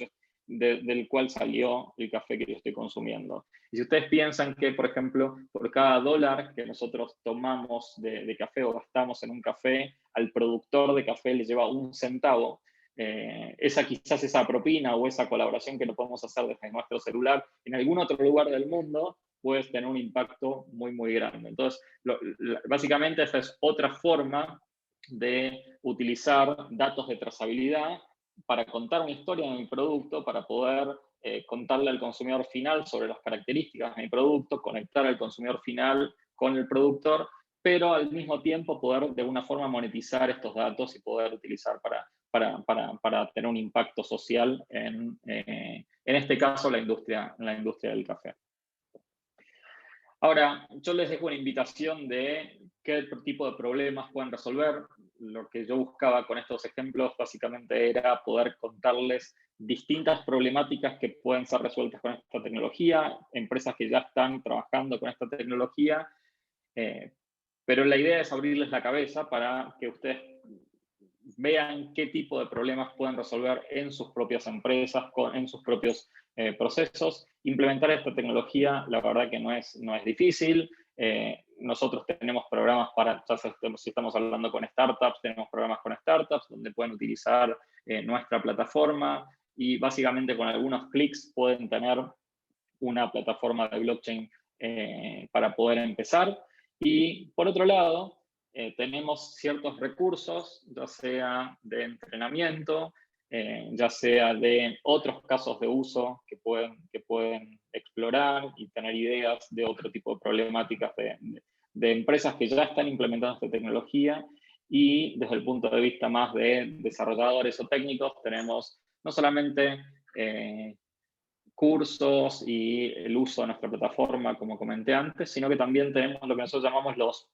del cual salió el café que yo estoy consumiendo. Y si ustedes piensan que, por ejemplo, por cada dólar que nosotros tomamos de café o gastamos en un café, al productor de café le lleva 1 centavo, quizás esa propina o esa colaboración que no podemos hacer desde nuestro celular en algún otro lugar del mundo puede tener un impacto muy, muy grande. Entonces, básicamente esta es otra forma de utilizar datos de trazabilidad para contar una historia de mi producto, para poder contarle al consumidor final sobre las características de mi producto, conectar al consumidor final con el productor, pero al mismo tiempo poder de alguna forma monetizar estos datos y poder utilizar para tener un impacto social en este caso la industria del café. Ahora, yo les dejo una invitación de qué tipo de problemas pueden resolver. Lo que yo buscaba con estos ejemplos básicamente era poder contarles distintas problemáticas que pueden ser resueltas con esta tecnología, empresas que ya están trabajando con esta tecnología, pero la idea es abrirles la cabeza para que ustedes vean qué tipo de problemas pueden resolver en sus propias empresas, en sus propios procesos. Implementar esta tecnología, la verdad que no es difícil. Nosotros tenemos programas para, ya si estamos hablando con startups, tenemos programas con startups donde pueden utilizar nuestra plataforma y básicamente con algunos clics pueden tener una plataforma de blockchain para poder empezar. Y por otro lado, tenemos ciertos recursos, ya sea de entrenamiento, ya sea de otros casos de uso que pueden explorar y tener ideas de otro tipo de problemáticas de empresas que ya están implementando esta tecnología. Y desde el punto de vista más de desarrolladores o técnicos, tenemos no solamente cursos y el uso de nuestra plataforma, como comenté antes, sino que también tenemos lo que nosotros llamamos los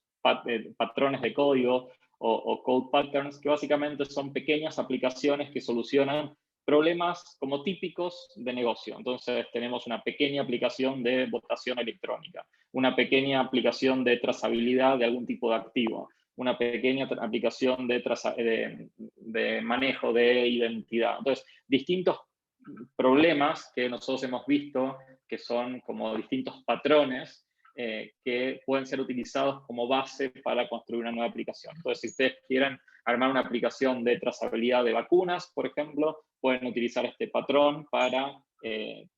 patrones de código o code patterns, que básicamente son pequeñas aplicaciones que solucionan problemas como típicos de negocio. Entonces tenemos una pequeña aplicación de votación electrónica, una pequeña aplicación de trazabilidad de algún tipo de activo, una pequeña aplicación de manejo de identidad. Entonces, distintos problemas que nosotros hemos visto que son como distintos patrones que pueden ser utilizados como base para construir una nueva aplicación. Entonces, si ustedes quieren armar una aplicación de trazabilidad de vacunas, por ejemplo, pueden utilizar este patrón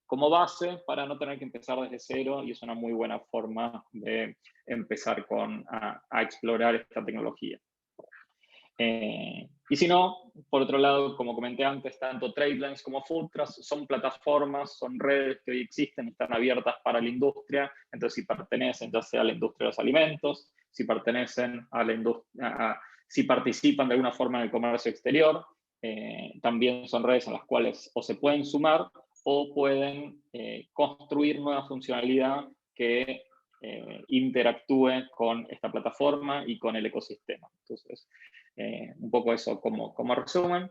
como base para no tener que empezar desde cero, y es una muy buena forma de empezar a explorar esta tecnología. Y si no, por otro lado, como comenté antes, tanto TradeLens como Foodtrust son plataformas, son redes que hoy existen y están abiertas para la industria. Entonces, si pertenecen ya sea a la industria de los alimentos, si pertenecen a la industria, si participan de alguna forma en el comercio exterior, también son redes en las cuales o se pueden sumar o pueden construir nueva funcionalidad que interactúe con esta plataforma y con el ecosistema. Entonces, un poco eso como resumen.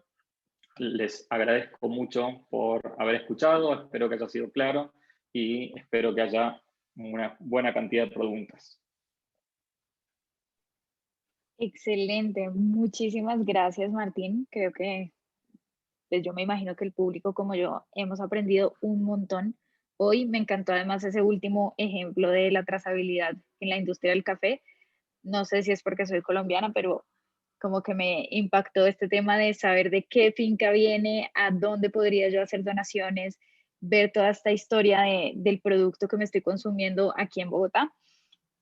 Les agradezco mucho por haber escuchado, espero que haya sido claro y espero que haya una buena cantidad de preguntas. Excelente, muchísimas gracias, Martín. Creo que pues yo me imagino que el público como yo hemos aprendido un montón. Hoy me encantó además ese último ejemplo de la trazabilidad en la industria del café. No sé si es porque soy colombiana, pero como que me impactó este tema de saber de qué finca viene, a dónde podría yo hacer donaciones, ver toda esta historia del producto que me estoy consumiendo aquí en Bogotá.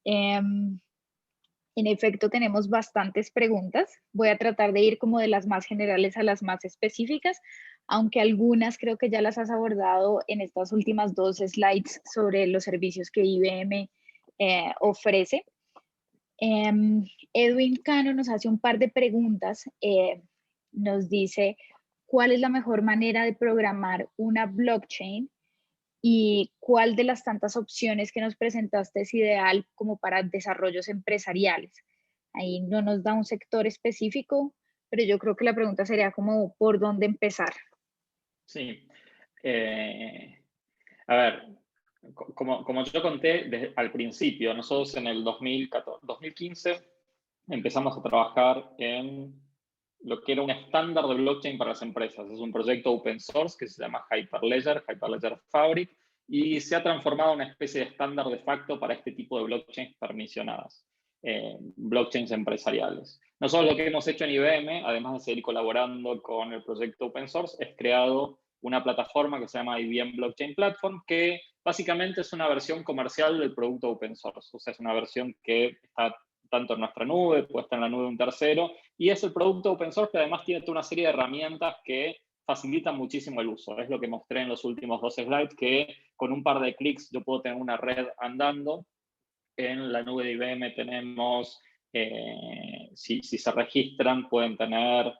En efecto, tenemos bastantes preguntas. Voy a tratar de ir como de las más generales a las más específicas, aunque algunas creo que ya las has abordado en estas últimas dos slides sobre los servicios que IBM ofrece. Edwin Cano nos hace un par de preguntas. Nos dice, ¿cuál es la mejor manera de programar una blockchain? ¿Y cuál de las tantas opciones que nos presentaste es ideal como para desarrollos empresariales? Ahí no nos da un sector específico, pero yo creo que la pregunta sería como, ¿por dónde empezar? Sí. A ver, como yo conté al principio, nosotros en el 2015 empezamos a trabajar en lo que era un estándar de blockchain para las empresas. Es un proyecto open source que se llama Hyperledger Fabric, y se ha transformado en una especie de estándar de facto para este tipo de blockchains permisionadas, blockchains empresariales. Nosotros lo que hemos hecho en IBM, además de seguir colaborando con el proyecto open source, es creado una plataforma que se llama IBM Blockchain Platform, que básicamente es una versión comercial del producto open source. O sea, es una versión que está tanto en nuestra nube, puede estar en la nube de un tercero, y es el producto open source que además tiene toda una serie de herramientas que facilitan muchísimo el uso. Es lo que mostré en los últimos 2 slides, que con un par de clics yo puedo tener una red andando. En la nube de IBM tenemos si se registran, pueden tener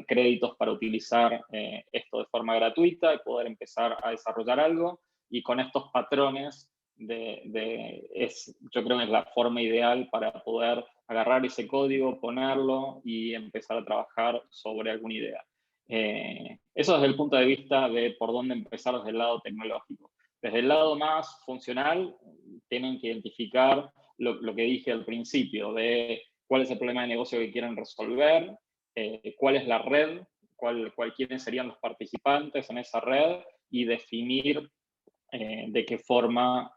créditos para utilizar esto de forma gratuita y poder empezar a desarrollar algo. Y con estos patrones, yo creo que es la forma ideal para poder agarrar ese código, ponerlo y empezar a trabajar sobre alguna idea. Eso desde el punto de vista de por dónde empezar desde el lado tecnológico. Desde el lado más funcional, tienen que identificar lo que dije al principio, de cuál es el problema de negocio que quieren resolver, cuál es la red, quiénes serían los participantes en esa red y definir de qué forma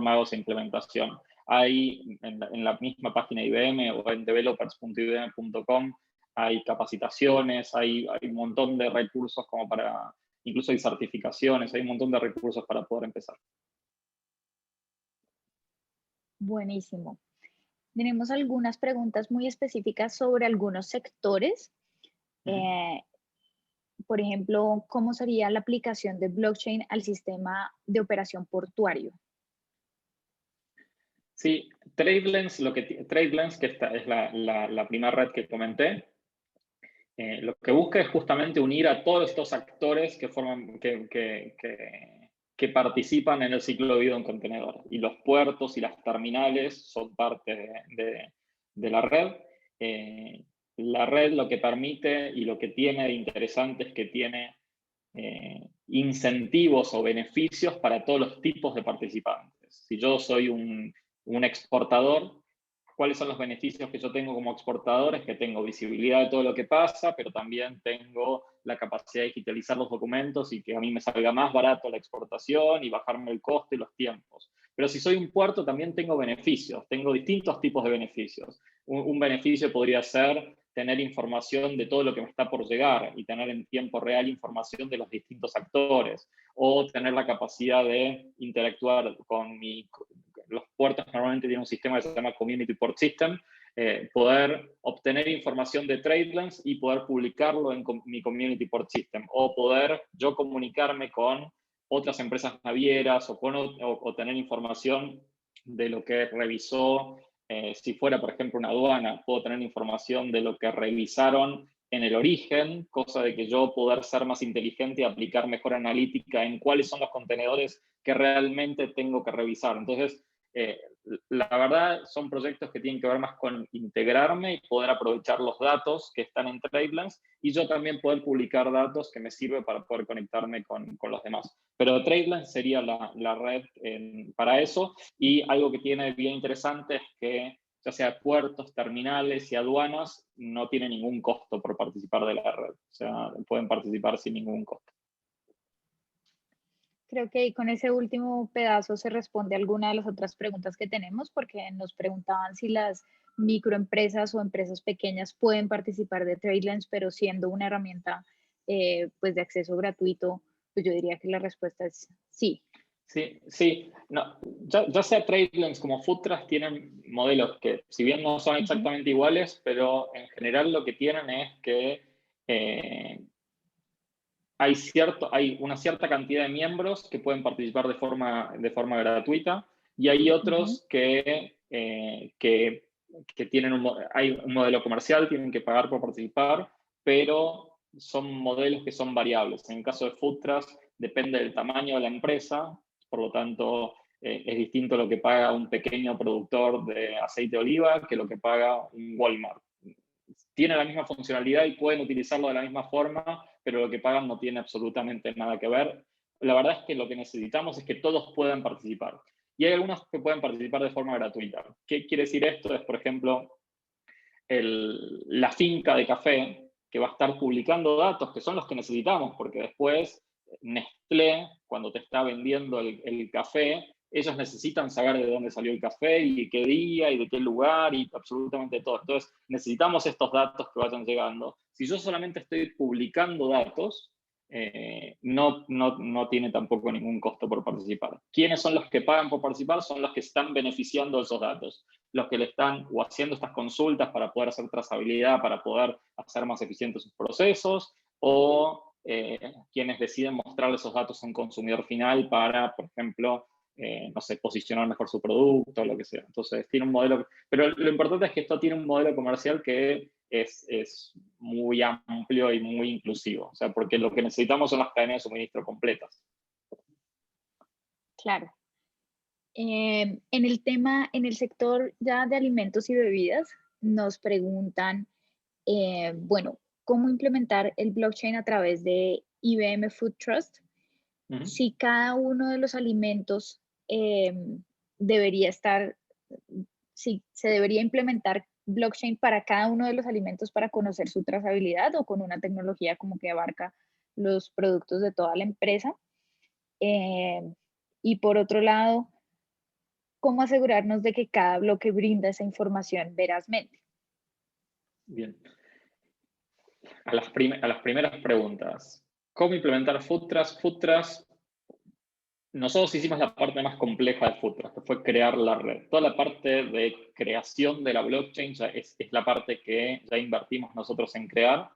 hago esa implementación. Hay en la misma página de IBM o en developers.ibm.com hay capacitaciones, hay un montón de recursos como para, incluso hay certificaciones, hay un montón de recursos para poder empezar. Buenísimo. Tenemos algunas preguntas muy específicas sobre algunos sectores. Por ejemplo, ¿cómo sería la aplicación de blockchain al sistema de operación portuario? Sí, TradeLens, que esta es la primera red que comenté, lo que busca es justamente unir a todos estos actores que participan en el ciclo de vida de un contenedor. Y los puertos y las terminales son parte de la red. La red lo que permite y lo que tiene de interesante es que tiene incentivos o beneficios para todos los tipos de participantes. Si yo soy un exportador, ¿cuáles son los beneficios que yo tengo como exportador? Es que tengo visibilidad de todo lo que pasa, pero también tengo la capacidad de digitalizar los documentos y que a mí me salga más barato la exportación y bajarme el coste y los tiempos. Pero si soy un puerto, también tengo beneficios, tengo distintos tipos de beneficios. Un beneficio podría ser tener información de todo lo que me está por llegar y tener en tiempo real información de los distintos actores, o tener la capacidad de interactuar con los puertos normalmente tienen un sistema que se llama Community Port System, poder obtener información de TradeLens y poder publicarlo en mi Community Port System, o poder yo comunicarme con otras empresas navieras o tener información de lo que revisó. Si fuera, por ejemplo, una aduana, puedo tener información de lo que revisaron en el origen, cosa de que yo poder ser más inteligente y aplicar mejor analítica en cuáles son los contenedores que realmente tengo que revisar. Entonces, la verdad son proyectos que tienen que ver más con integrarme y poder aprovechar los datos que están en TradeLens y yo también poder publicar datos que me sirven para poder conectarme con los demás. Pero TradeLens sería la red para eso, y algo que tiene bien interesante es que ya sea puertos, terminales y aduanas no tienen ningún costo por participar de la red. O sea, pueden participar sin ningún costo. Creo que con ese último pedazo se responde a alguna de las otras preguntas que tenemos, porque nos preguntaban si las microempresas o empresas pequeñas pueden participar de TradeLens, pero siendo una herramienta pues de acceso gratuito, pues yo diría que la respuesta es sí. Sí. No, ya sea TradeLens como Foodtruck tienen modelos que, si bien no son exactamente iguales, pero en general lo que tienen es que hay una cierta cantidad de miembros que pueden participar de forma gratuita, y hay otros que tienen hay un modelo comercial, tienen que pagar por participar, pero son modelos que son variables. En el caso de Foodtruck depende del tamaño de la empresa, por lo tanto es distinto lo que paga un pequeño productor de aceite de oliva que lo que paga un Walmart. Tiene la misma funcionalidad y pueden utilizarlo de la misma forma, pero lo que pagan no tiene absolutamente nada que ver. La verdad es que lo que necesitamos es que todos puedan participar. Y hay algunos que pueden participar de forma gratuita. ¿Qué quiere decir esto? Es, por ejemplo, la finca de café que va a estar publicando datos que son los que necesitamos, porque después Nestlé, cuando te está vendiendo el café, ellos necesitan saber de dónde salió el café y qué día y de qué lugar y absolutamente todo. Entonces, necesitamos estos datos que vayan llegando. Si yo solamente estoy publicando datos, no tiene tampoco ningún costo por participar. ¿Quiénes son los que pagan por participar? Son los que están beneficiando de esos datos, los que le están o haciendo estas consultas para poder hacer trazabilidad, para poder hacer más eficientes sus procesos, o quienes deciden mostrar esos datos a un consumidor final para, por ejemplo, no sé, posicionar mejor su producto, lo que sea. Entonces, tiene un modelo, pero lo importante es que esto tiene un modelo comercial que es muy amplio y muy inclusivo, o sea, porque lo que necesitamos son las cadenas de suministro completas. Claro. En el tema, en el sector ya de alimentos y bebidas, nos preguntan, bueno, ¿cómo implementar el blockchain a través de IBM Food Trust? Ujú. Si cada uno de los alimentos debería estar, si se debería implementar blockchain para cada uno de los alimentos para conocer su trazabilidad o con una tecnología como que abarca los productos de toda la empresa. Eh, y por otro lado, ¿cómo asegurarnos de que cada bloque brinda esa información verazmente? Bien. A las primeras preguntas. ¿Cómo implementar Food Trust? Food Trust, nosotros hicimos la parte más compleja de Food Trust, que fue crear la red. Toda la parte de creación de la blockchain ya es la parte que ya invertimos nosotros en crear.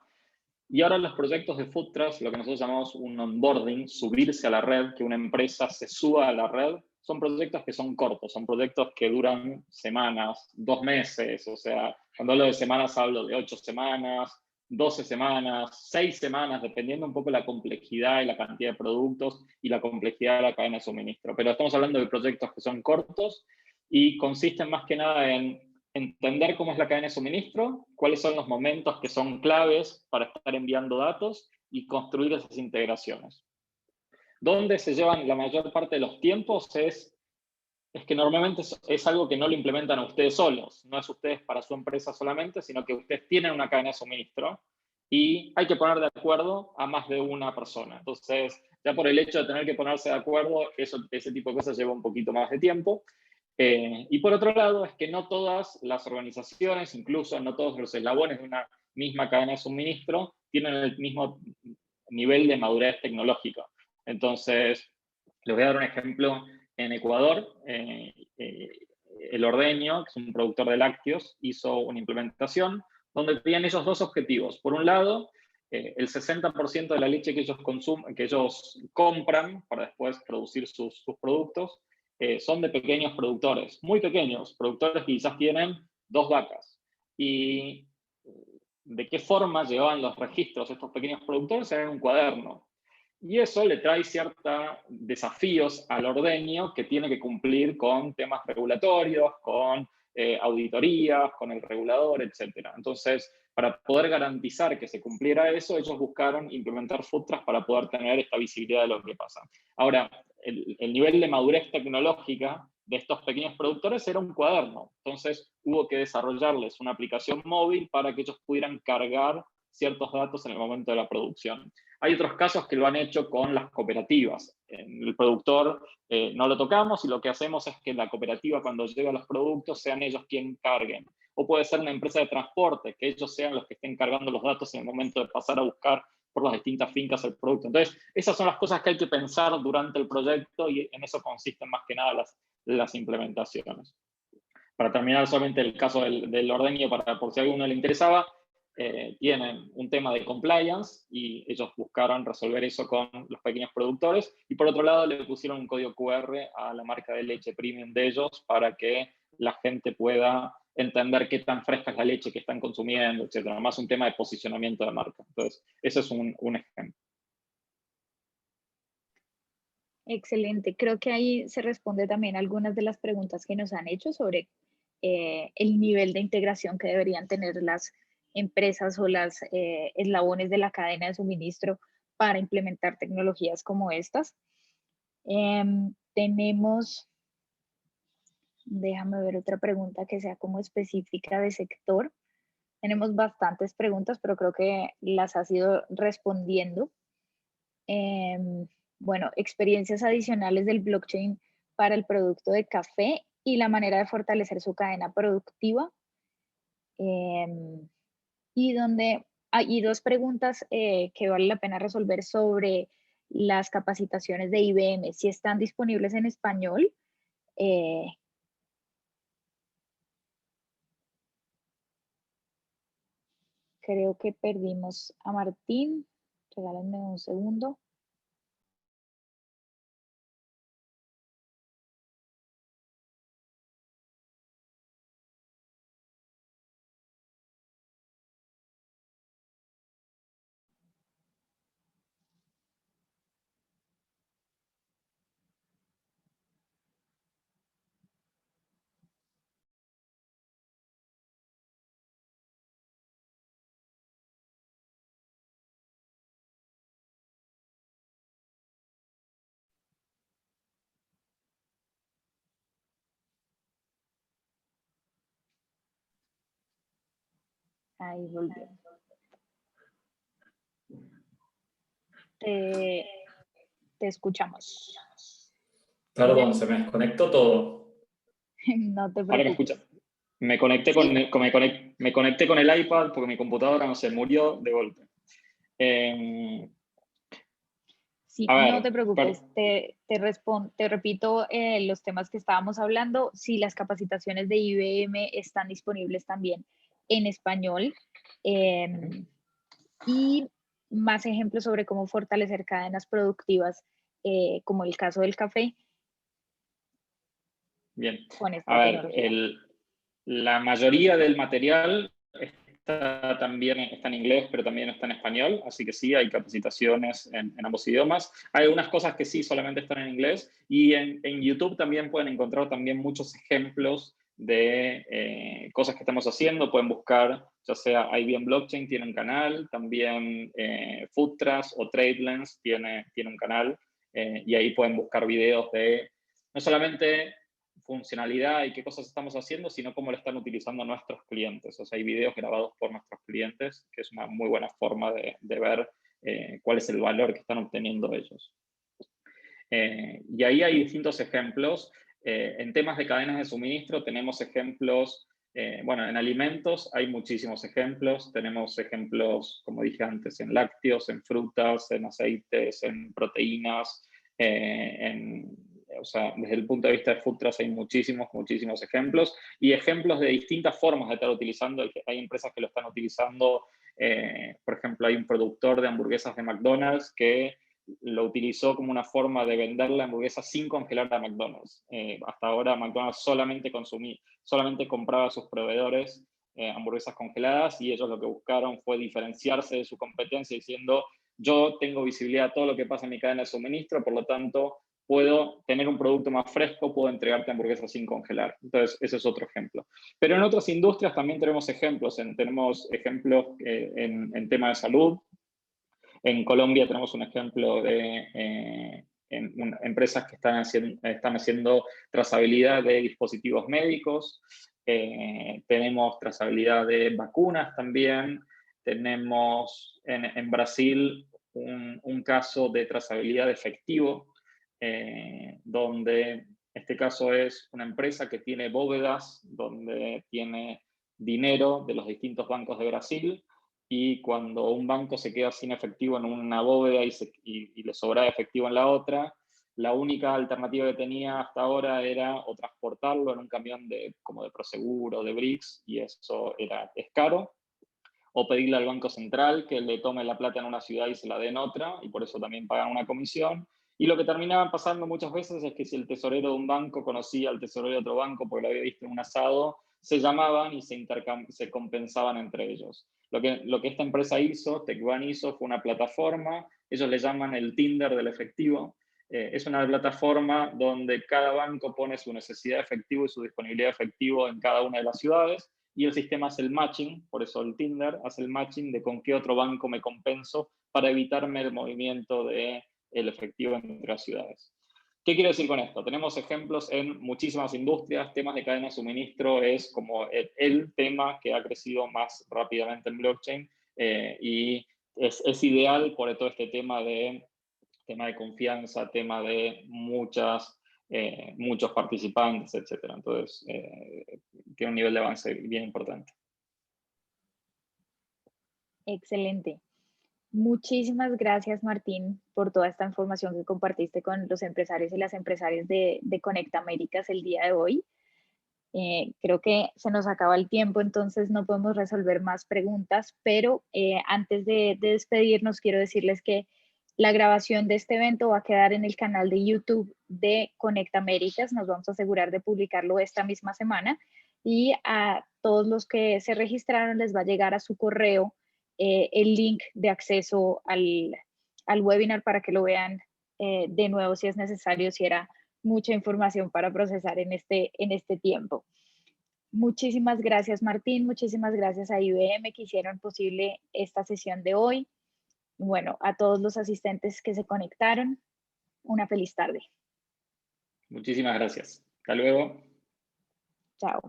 Y ahora los proyectos de Food Trust, lo que nosotros llamamos un onboarding, subirse a la red, que una empresa se suba a la red, son proyectos que son cortos, son proyectos que duran semanas, 2 meses, o sea, cuando hablo de semanas hablo de 8 semanas, 12 semanas, 6 semanas, dependiendo un poco la complejidad y la cantidad de productos y la complejidad de la cadena de suministro. Pero estamos hablando de proyectos que son cortos y consisten más que nada en entender cómo es la cadena de suministro, cuáles son los momentos que son claves para estar enviando datos y construir esas integraciones. Donde se llevan la mayor parte de los tiempos es que normalmente es algo que no lo implementan ustedes solos, no es ustedes para su empresa solamente, sino que ustedes tienen una cadena de suministro y hay que poner de acuerdo a más de una persona. Entonces, ya por el hecho de tener que ponerse de acuerdo, ese tipo de cosas lleva un poquito más de tiempo. Y por otro lado, es que no todas las organizaciones, incluso no todos los eslabones de una misma cadena de suministro, tienen el mismo nivel de madurez tecnológica. Entonces, les voy a dar un ejemplo. En Ecuador, El Ordeño, que es un productor de lácteos, hizo una implementación donde tenían ellos dos objetivos. Por un lado, el 60% de la leche que ellos, que ellos compran para después producir sus productos son de pequeños productores, muy pequeños, productores que quizás tienen 2 vacas. Y de qué forma llevaban los registros estos pequeños productores en un cuaderno. Y eso le trae ciertos desafíos al ordeño que tiene que cumplir con temas regulatorios, con auditorías, con el regulador, etc. Entonces, para poder garantizar que se cumpliera eso, ellos buscaron implementar Food Trust para poder tener esta visibilidad de lo que pasa. Ahora, el nivel de madurez tecnológica de estos pequeños productores era un cuaderno. Entonces, hubo que desarrollarles una aplicación móvil para que ellos pudieran cargar ciertos datos en el momento de la producción. Hay otros casos que lo han hecho con las cooperativas. El productor no lo tocamos y lo que hacemos es que la cooperativa, cuando llega los productos, sean ellos quienes carguen. O puede ser una empresa de transporte, que ellos sean los que estén cargando los datos en el momento de pasar a buscar por las distintas fincas el producto. Entonces, esas son las cosas que hay que pensar durante el proyecto y en eso consisten más que nada las implementaciones. Para terminar solamente el caso del ordeño, por si a alguno le interesaba, tienen un tema de compliance y ellos buscaron resolver eso con los pequeños productores y por otro lado le pusieron un código QR a la marca de leche premium de ellos para que la gente pueda entender qué tan fresca es la leche que están consumiendo, etcétera. Más un tema de posicionamiento de marca. Entonces, ese es un ejemplo. Excelente. Creo que ahí se responde también algunas de las preguntas que nos han hecho sobre el nivel de integración que deberían tener las empresas o las eslabones de la cadena de suministro para implementar tecnologías como estas. Tenemos, déjame ver otra pregunta que sea como específica de sector. Tenemos bastantes preguntas, pero creo que las has ido respondiendo. Bueno, experiencias adicionales del blockchain para el producto de café y la manera de fortalecer su cadena productiva. Y donde hay dos preguntas que vale la pena resolver sobre las capacitaciones de IBM, si están disponibles en español. Eh, Creo que perdimos a Martín. Regálenme un segundo. Ahí volvió. Te escuchamos. Perdón, se me desconectó todo. No te Ahora me preocupes. escucha. Me conecté, con, ¿Sí? me conecté con el iPad porque mi computadora no se murió de golpe. Sí, A no te ver, preocupes. Te repito los temas que estábamos hablando. Sí, las capacitaciones de IBM están disponibles también en español. Y más ejemplos sobre cómo fortalecer cadenas productivas, como el caso del café, bien. con A esta ver, tecnología. la mayoría del material también está en inglés, pero también está en español, así que sí, hay capacitaciones en ambos idiomas. Hay algunas cosas que sí solamente están en inglés, y en YouTube también pueden encontrar también muchos ejemplos de cosas que estamos haciendo. Pueden buscar, ya sea IBM Blockchain tiene un canal, también Foodtrust o TradeLens tiene un canal, y ahí pueden buscar videos de no solamente funcionalidad y qué cosas estamos haciendo, sino cómo lo están utilizando nuestros clientes. O sea, hay videos grabados por nuestros clientes, que es una muy buena forma de ver cuál es el valor que están obteniendo ellos. Y ahí hay distintos ejemplos. En temas de cadenas de suministro tenemos ejemplos, bueno, en alimentos hay muchísimos ejemplos. Tenemos ejemplos, como dije antes, en lácteos, en frutas, en aceites, en proteínas, o sea, desde el punto de vista de food trust hay muchísimos ejemplos, y ejemplos de distintas formas de estar utilizando. Hay empresas que lo están utilizando, por ejemplo, hay un productor de hamburguesas de McDonald's que lo utilizó como una forma de vender la hamburguesa sin congelar a McDonald's. Hasta ahora McDonald's solamente compraba a sus proveedores hamburguesas congeladas, y ellos lo que buscaron fue diferenciarse de su competencia diciendo: yo tengo visibilidad a todo lo que pasa en mi cadena de suministro, por lo tanto puedo tener un producto más fresco, puedo entregarte hamburguesas sin congelar. Entonces, ese es otro ejemplo. Pero en otras industrias también tenemos ejemplos. Tenemos ejemplos en tema de salud. En Colombia tenemos un ejemplo de empresas que están haciendo trazabilidad de dispositivos médicos. Tenemos trazabilidad de vacunas también. Tenemos en Brasil un caso de trazabilidad de efectivo, donde este caso es una empresa que tiene bóvedas donde tiene dinero de los distintos bancos de Brasil, y cuando un banco se queda sin efectivo en una bóveda y le sobra efectivo en la otra, la única alternativa que tenía hasta ahora era o transportarlo en un camión como de Prosegur o de Brix, y eso es caro, o pedirle al Banco Central que le tome la plata en una ciudad y se la dé en otra, y por eso también pagan una comisión. Y lo que terminaba pasando muchas veces es que si el tesorero de un banco conocía al tesorero de otro banco porque lo había visto en un asado, se llamaban y se compensaban entre ellos. Lo que esta empresa hizo, TechOne hizo, fue una plataforma. Ellos le llaman el Tinder del efectivo. Es una plataforma donde cada banco pone su necesidad de efectivo y su disponibilidad de efectivo en cada una de las ciudades, y el sistema hace el matching, por eso el Tinder hace el matching de con qué otro banco me compenso para evitarme el movimiento del efectivo entre las ciudades. ¿Qué quiero decir con esto? Tenemos ejemplos en muchísimas industrias. Temas de cadena de suministro es como el tema que ha crecido más rápidamente en blockchain, y es ideal por todo este tema de confianza, tema de muchos participantes, etc. Entonces, tiene un nivel de avance bien importante. Excelente. Muchísimas gracias, Martín, por toda esta información que compartiste con los empresarios y las empresarias de Conecta Américas el día de hoy. Creo que se nos acaba el tiempo, entonces no podemos resolver más preguntas, pero antes de despedirnos, quiero decirles que la grabación de este evento va a quedar en el canal de YouTube de Conecta Américas. Nos vamos a asegurar de publicarlo esta misma semana, y a todos los que se registraron les va a llegar a su correo el link de acceso al webinar para que lo vean de nuevo si es necesario, si era mucha información para procesar en este tiempo. Muchísimas gracias, Martín. Muchísimas gracias a IBM que hicieron posible esta sesión de hoy. Bueno, a todos los asistentes que se conectaron, una feliz tarde. Muchísimas gracias. Hasta luego. Chao.